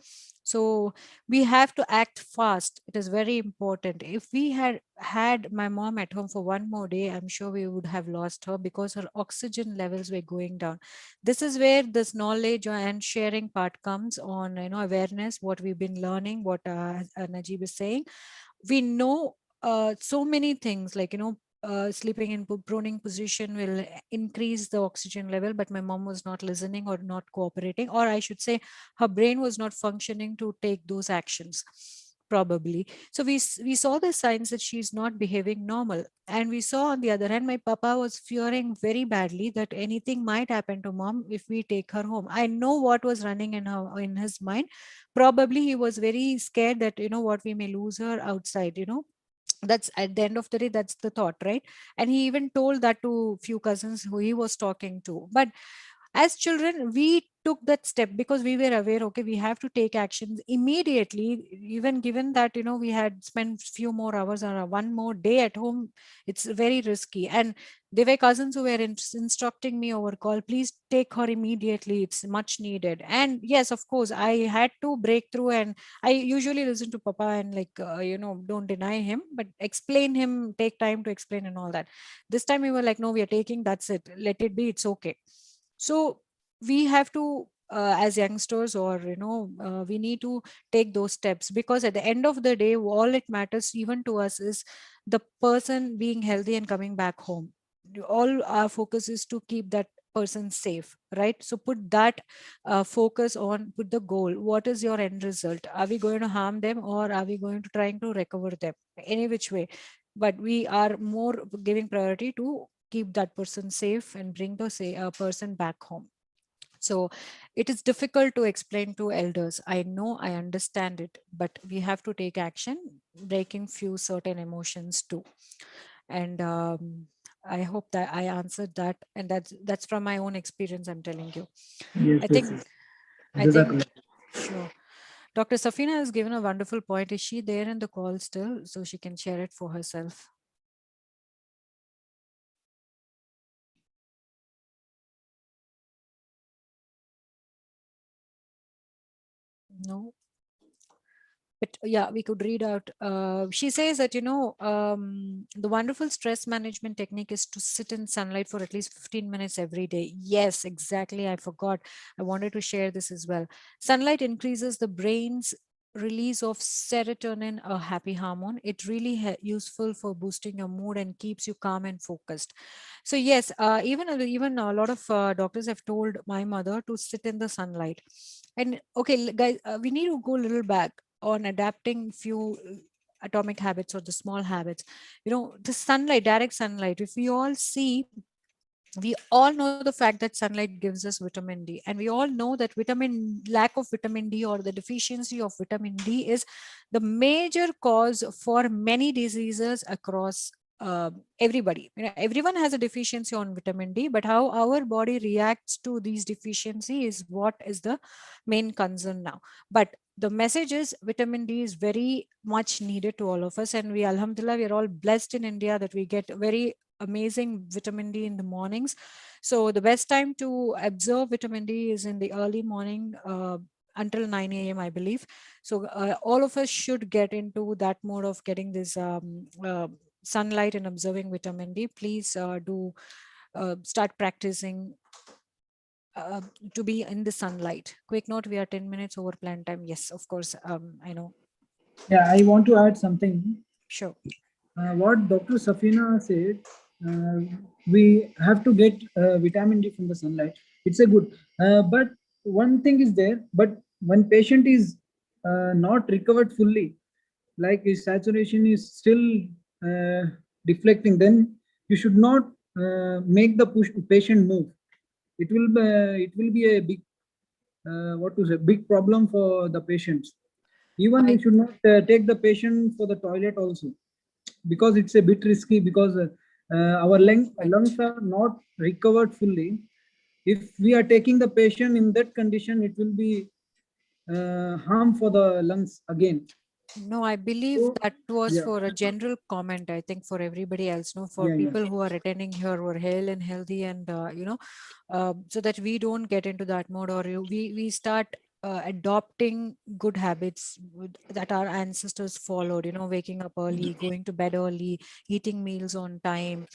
So we have to act fast. It is very important. If we had had my mom at home for one more day, I'm sure we would have lost her because her oxygen levels were going down. This is where this knowledge and sharing part comes on, awareness, what we've been learning, what Najib is saying. We know so many things, like sleeping in proning position will increase the oxygen level, but my mom was not listening or not cooperating, or I should say her brain was not functioning to take those actions, probably. So we saw the signs that she's not behaving normal, and we saw on the other hand my papa was fearing very badly that anything might happen to mom if we take her home. I know what was running in his mind. Probably he was very scared that what, we may lose her outside. That's at the end of the day, that's the thought, right? And he even told that to few cousins who he was talking to. But as children, we took that step because we were aware, okay, we have to take actions immediately, even given that we had spent few more hours or one more day at home. It's very risky, and there were cousins who were instructing me over call, please take her immediately, it's much needed. And yes, of course, I had to break through, and I usually listen to papa and, like, don't deny him, but explain him, take time to explain and all that. This time we were like, no, we are taking, that's it, let it be, it's okay. So we have to, as youngsters, or we need to take those steps, because at the end of the day, all it matters even to us is the person being healthy and coming back home. All our focus is to keep that person safe, right? So put that focus on, put the goal, what is your end result? Are we going to harm them, or are we going to trying to recover them, any which way? But we are more giving priority to keep that person safe and bring the person back home. So it is difficult to explain to elders, I know, I understand it, but we have to take action, breaking few certain emotions too. And I hope that I answered that, and that's from my own experience, I'm telling you. Yes, i yes, think yes. I think Jazakallah. Sure. Dr. Safina has given a wonderful point. Is she there in the call still, so she can share it for herself? No. But yeah, we could read out. She says that, the wonderful stress management technique is to sit in sunlight for at least 15 minutes every day. Yes, exactly. I forgot. I wanted to share this as well. Sunlight increases the brain's release of serotonin, a happy hormone. It really useful for boosting your mood and keeps you calm and focused. So yes, even a lot of doctors have told my mother to sit in the sunlight. And okay, guys, we need to go a little back. on adapting few atomic habits or the small habits. The sunlight, direct sunlight, if we all see, we all know the fact that sunlight gives us vitamin D, and we all know that lack of vitamin D or the deficiency of vitamin D is the major cause for many diseases across everybody. Everyone has a deficiency on vitamin D, but how our body reacts to these deficiency is what is the main concern now. But the message is vitamin D is very much needed to all of us, and we, alhamdulillah, we are all blessed in India that we get very amazing vitamin D in the mornings. So the best time to observe vitamin D is in the early morning, until 9 a.m. I believe. So all of us should get into that mode of getting this sunlight and observing vitamin D. Please do start practicing to be in the sunlight. Quick note, we are 10 minutes over plan time. Yes, of course. I know. Yeah, I want to add something. Sure. What Dr. Safina said, we have to get vitamin D from the sunlight. It's a good, but one thing is there, but when patient is not recovered fully, like his saturation is still deflecting, then you should not make the patient move. It will be a big, what to say, big problem for the patients. Even we should not take the patient for the toilet also, because it's a bit risky, because our lungs are not recovered fully. If we are taking the patient in that condition, it will be harm for the lungs again. No, I believe So, that was yeah. for a general comment. I think for everybody else, no, for Yeah, yeah. people who are attending here who are hale and healthy, and so that we don't get into that mode, or we start adopting good habits that our ancestors followed. Waking up early, going to bed early, eating meals on time,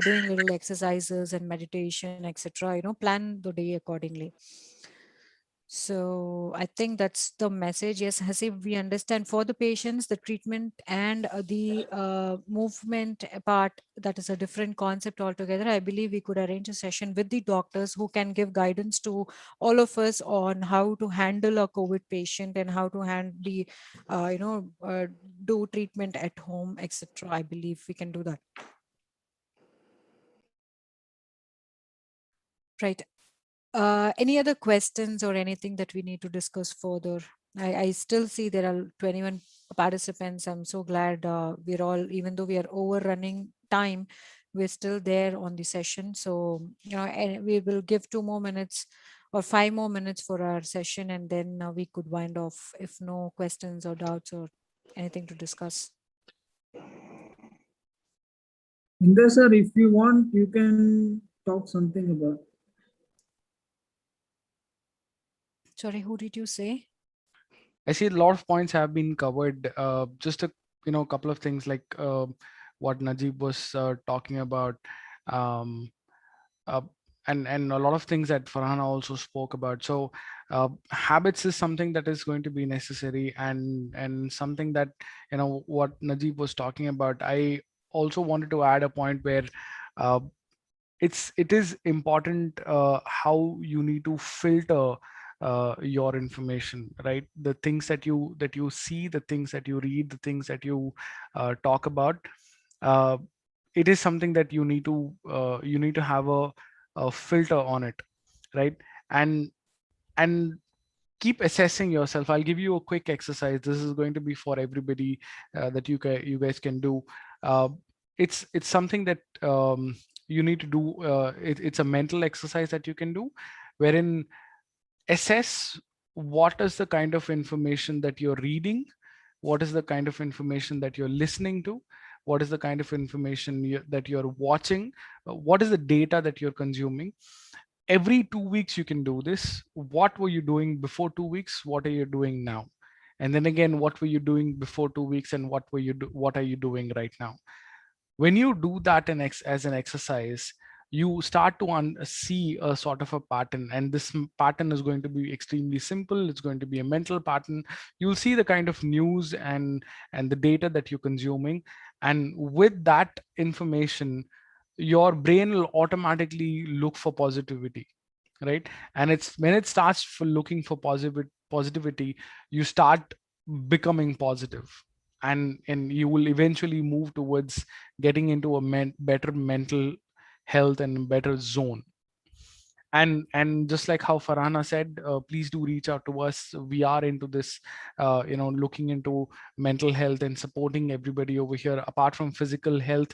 doing little exercises and meditation, etc. Plan the day accordingly. So I think that's the message. Yes, Hasib, we understand for the patients, the treatment and the movement part, that is a different concept altogether. I believe we could arrange a session with the doctors who can give guidance to all of us on how to handle a COVID patient and how to do treatment at home, etc. I believe we can do that. Right. Any other questions or anything that we need to discuss further? I still see there are 21 participants. I'm so glad we're all, even though we are overrunning time, we're still there on the session. So, and we will give 2 more minutes or 5 more minutes for our session, and then we could wind off if no questions or doubts or anything to discuss. Indra sir, if you want, you can talk something about. Sorry, who did you say? I see a lot of points have been covered. Just a couple of things like what Najib was talking about, and a lot of things that Farhana also spoke about. So habits is something that is going to be necessary, and something that what Najib was talking about. I also wanted to add a point where it is important how you need to filter your information, right? The things that you see, the things that you read, the things that you talk about, it is something that you need to have a filter on it, right? And keep assessing yourself. I'll give you a quick exercise. This is going to be for everybody that you guys can do. It's something that you need to do. It's a mental exercise that you can do, wherein assess what is the kind of information that you're reading, what is the kind of information that you're listening to, what is the kind of information that you're watching, what is the data that you're consuming. Every 2 weeks you can do this. What were you doing before 2 weeks? What are you doing now? And then again, what were you doing before 2 weeks, and what are you doing right now? When you do that as an exercise, you start to see a sort of a pattern, and this pattern is going to be extremely simple. It's going to be a mental pattern. You'll see the kind of news and the data that you're consuming, and with that information, your brain will automatically look for positivity, right? And it's when it starts for looking for positivity, you start becoming positive, and you will eventually move towards getting into a better mental health and better zone. And just like how Farhana said, please do reach out to us. We are into this, looking into mental health and supporting everybody over here. Apart from physical health,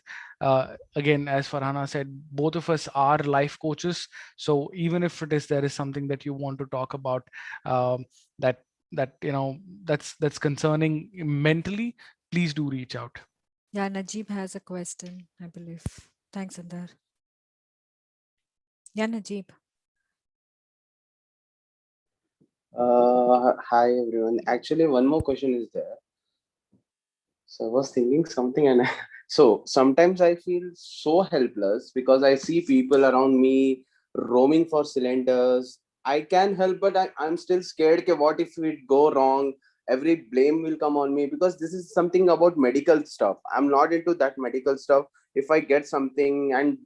again, as Farhana said, both of us are life coaches. So even if there is something that you want to talk about, that that's concerning mentally, please do reach out. Yeah, Najib has a question, I believe. Thanks, Andar. Yeah, Najib. Hi everyone. Actually, one more question is there. So I was thinking something, and so sometimes I feel so helpless because I see people around me roaming for cylinders. I can help, but I'm still scared. Okay, what if it go wrong? Every blame will come on me because this is something about medical stuff. I'm not into that medical stuff. If I get something and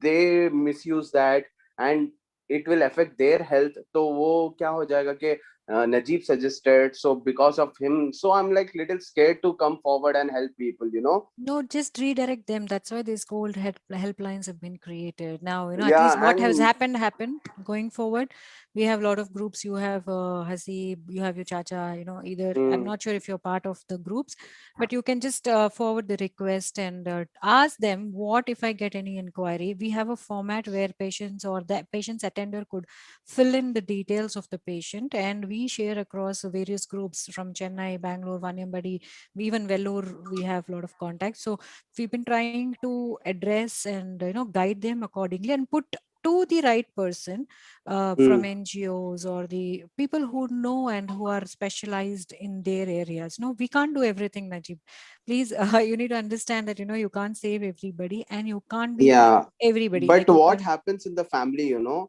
they misuse that and it will affect their health, तो वो क्या हो जाएगा कि Najib suggested, so because of him, so I'm like little scared to come forward and help people, you know. No, just redirect them. That's why these cold helplines have been created. Now, at least Yeah, what has and happened going forward. We have a lot of groups. You have Hasib, you have your Chacha, either, I'm not sure if you're part of the groups, but you can just forward the request and ask them, what if I get any inquiry? We have a format where patients or the patient's attender could fill in the details of the patient, and we share across various groups from Chennai, Bangalore, Vanyambadi, even Vellore, we have a lot of contacts. So we've been trying to address and guide them accordingly and put to the right person from NGOs or the people who know and who are specialized in their areas. No, we can't do everything, Najib. Please, you need to understand that you can't save everybody and you can't be yeah, everybody. but Like you what can't. happens in the family, Mhm.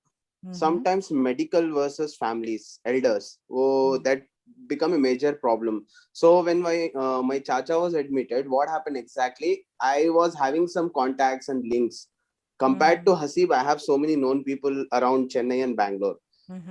sometimes medical versus families, elders, oh, that become a major problem. So when my chacha was admitted, what happened exactly? I was having some contacts and links. Compared to Hasib, I have so many known people around Chennai and Bangalore.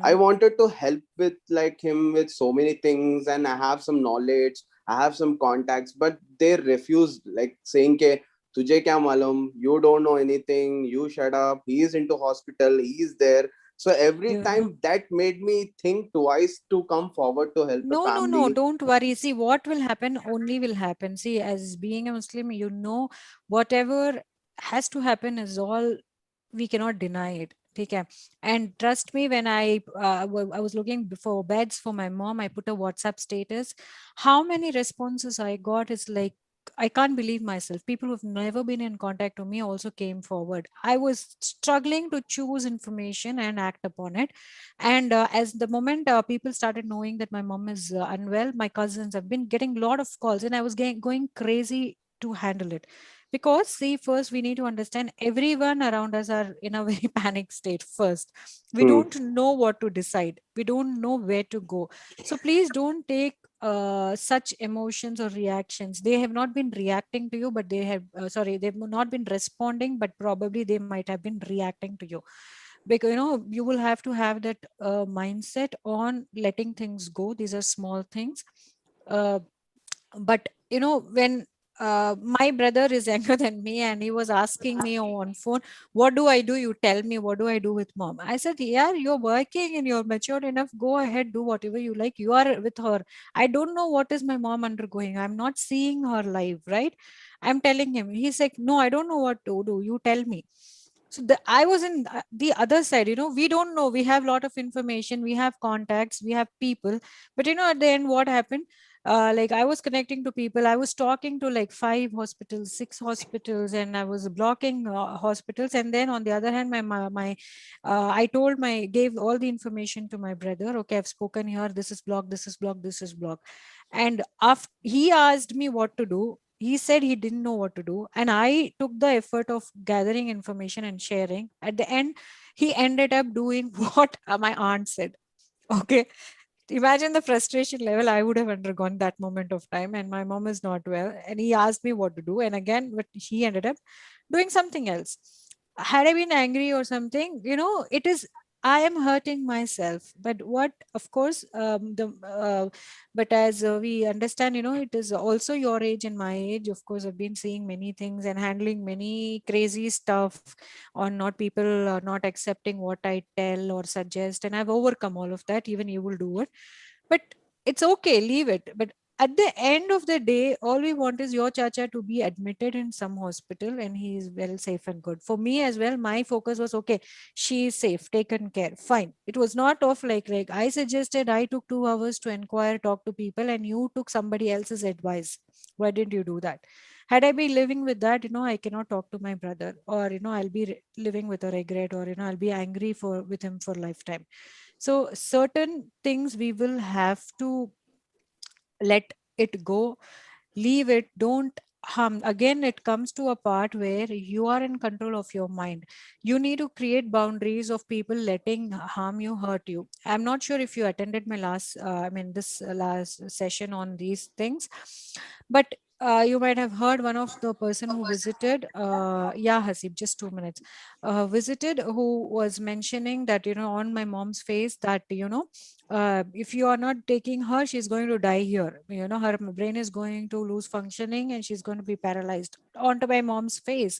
I Mhm. wanted to help with like him with so many things, and I have some knowledge, I have some contacts, but they refused, like saying ke tujhe kya malum, you don't know anything, you shut up, he is into hospital, he is there. So every You know. time that made me think twice to come forward to help the No, family. don't worry. See, what will happen only will happen. See, as being a Muslim, whatever has to happen is all, we cannot deny it. Okay. And trust me, when I was looking for beds for my mom, I put a WhatsApp status. How many responses I got is like, I can't believe myself. People who've never been in contact with me also came forward. I was struggling to choose information and act upon it. And as the moment people started knowing that my mom is unwell, my cousins have been getting a lot of calls, and I was going crazy to handle it. Because see, first we need to understand everyone around us are in a very panic state. First, we Hmm. don't know what to decide, we don't know where to go. So please don't take such emotions or reactions. They have not been reacting to you, but they have they've not been responding, but probably they might have been reacting to you. Because you will have to have that mindset on letting things go. These are small things. But when my brother is younger than me, and he was asking me on phone, what do I do? You tell me, what do I do with mom? I said, yeah, you're working and you're mature enough, go ahead, do whatever you like, you are with her. I don't know what is my mom undergoing, I'm not seeing her live, right? I'm telling him. He's like, no, I don't know what to do, you tell me. So I was in the other side. We don't know. We have a lot of information, we have contacts, we have people, but at the end, what happened? Like, I was connecting to people, I was talking to like 5 hospitals, 6 hospitals, and I was blocking hospitals. And then on the other hand, I gave all the information to my brother. Okay, I've spoken here, this is blocked, this is blocked, this is blocked. And after he asked me what to do, he said he didn't know what to do, and I took the effort of gathering information and sharing. At the end, he ended up doing what my aunt said. Okay, imagine the frustration level I would have undergone that moment of time. And my mom is not well, and he asked me what to do, and again, but he ended up doing something else. Had I been angry or something, it is, I am hurting myself. But what, of course, but as we understand, it is also your age and my age. Of course, I've been seeing many things and handling many crazy stuff on not people not accepting what I tell or suggest. And I've overcome all of that. Even you will do it. But it's okay, leave it. But at the end of the day, all we want is your chacha to be admitted in some hospital and he is well safe and good. For me as well, my focus was okay, she is safe, taken care, fine. It was not of like I suggested, I took 2 hours to inquire, talk to people, and you took somebody else's advice. Why didn't you do that? Had I been living with that, I cannot talk to my brother, or I'll be living with a regret, or I'll be angry with him for lifetime. So certain things we will have to let it go, leave it, don't harm. Again, it comes to a part where you are in control of your mind. You need to create boundaries of people letting harm you, hurt you. I'm not sure if you attended my this last session on these things, but you might have heard one of the person who visited, yeah, Hasib, just 2 minutes, visited, who was mentioning that, on my mom's face, that, if you are not taking her, she's going to die here. Her brain is going to lose functioning and she's going to be paralyzed, onto my mom's face.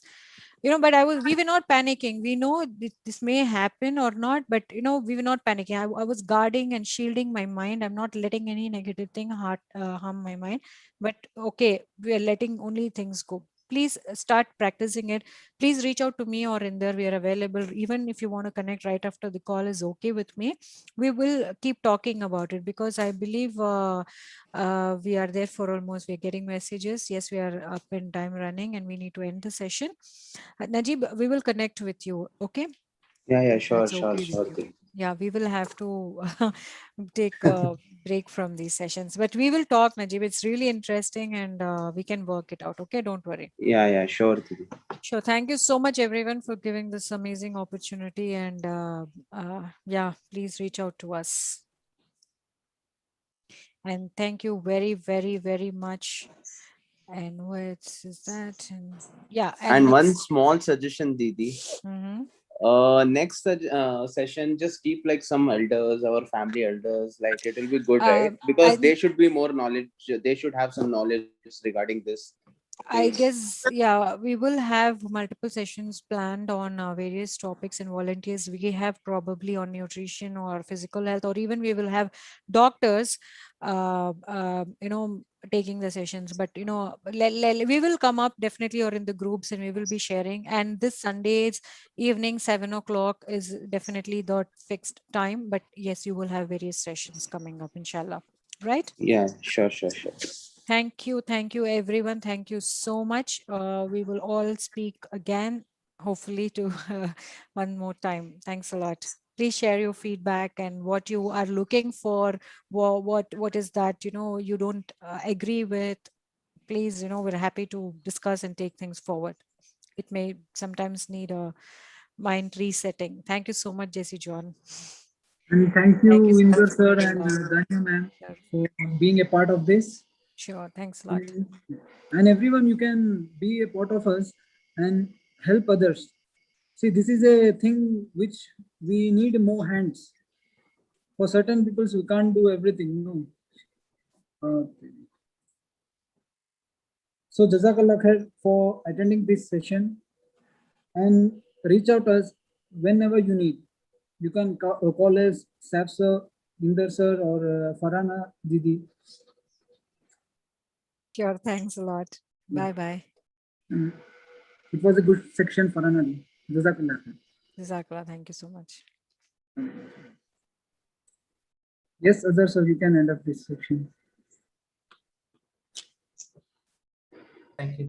But we were not panicking. We know this may happen or not, but we were not panicking. I was guarding and shielding my mind. I'm not letting any negative thing harm my mind. But okay, we are letting only things go. Please start practicing it. Please reach out to me or in there. We are available. Even if you want to connect right after the call is okay with me. We will keep talking about it, because I believe we are there for almost, we're getting messages. Yes, we are up in time running and we need to end the session. Najib, we will connect with you. Okay. Yeah, sure, That's sure, okay with sure you. thing. Yeah, we will have to take a break from these sessions, but we will talk, Najib. It's really interesting and we can work it out. Okay, don't worry. Yeah, sure thing. Sure. Thank you so much, everyone, for giving this amazing opportunity. And yeah, please reach out to us. And thank you very, very, very much. And what is that? And yeah, And one next. small suggestion, Didi. Next session, just keep like some elders, our family elders, like it will be good, right? Because they should be more knowledge, they should have some knowledge regarding this. I guess, yeah, we will have multiple sessions planned on various topics and volunteers. We have probably on nutrition or physical health, or even we will have doctors, taking the sessions. But, we will come up definitely, or in the groups, and we will be sharing. And this Sunday's evening, 7 o'clock is definitely the fixed time. But yes, you will have various sessions coming up, inshallah. Right? Yeah, sure. Thank you, everyone. Thank you so much. We will all speak again, hopefully to one more time. Thanks a lot. Please share your feedback and what you are looking for. What is that you don't agree with? Please, we're happy to discuss and take things forward. It may sometimes need a mind resetting. Thank you so much, Jesse John. And thank you, Inder sir and Danya ma'am, for being a part of this. Sure, thanks a lot. And everyone, you can be a part of us and help others. See, this is a thing which we need more hands. For certain people, we can't do everything. No. So, Jazakallah khair for attending this session, and reach out us whenever you need. You can call us Saf sir, Inder sir, or Farhana Didi. Sure, thanks a lot. Bye. It was a good section, Farhana. Jazakallah khair. Jazakallah, thank you so much. Yes, Azhar sir, you can end up this section. Thank you.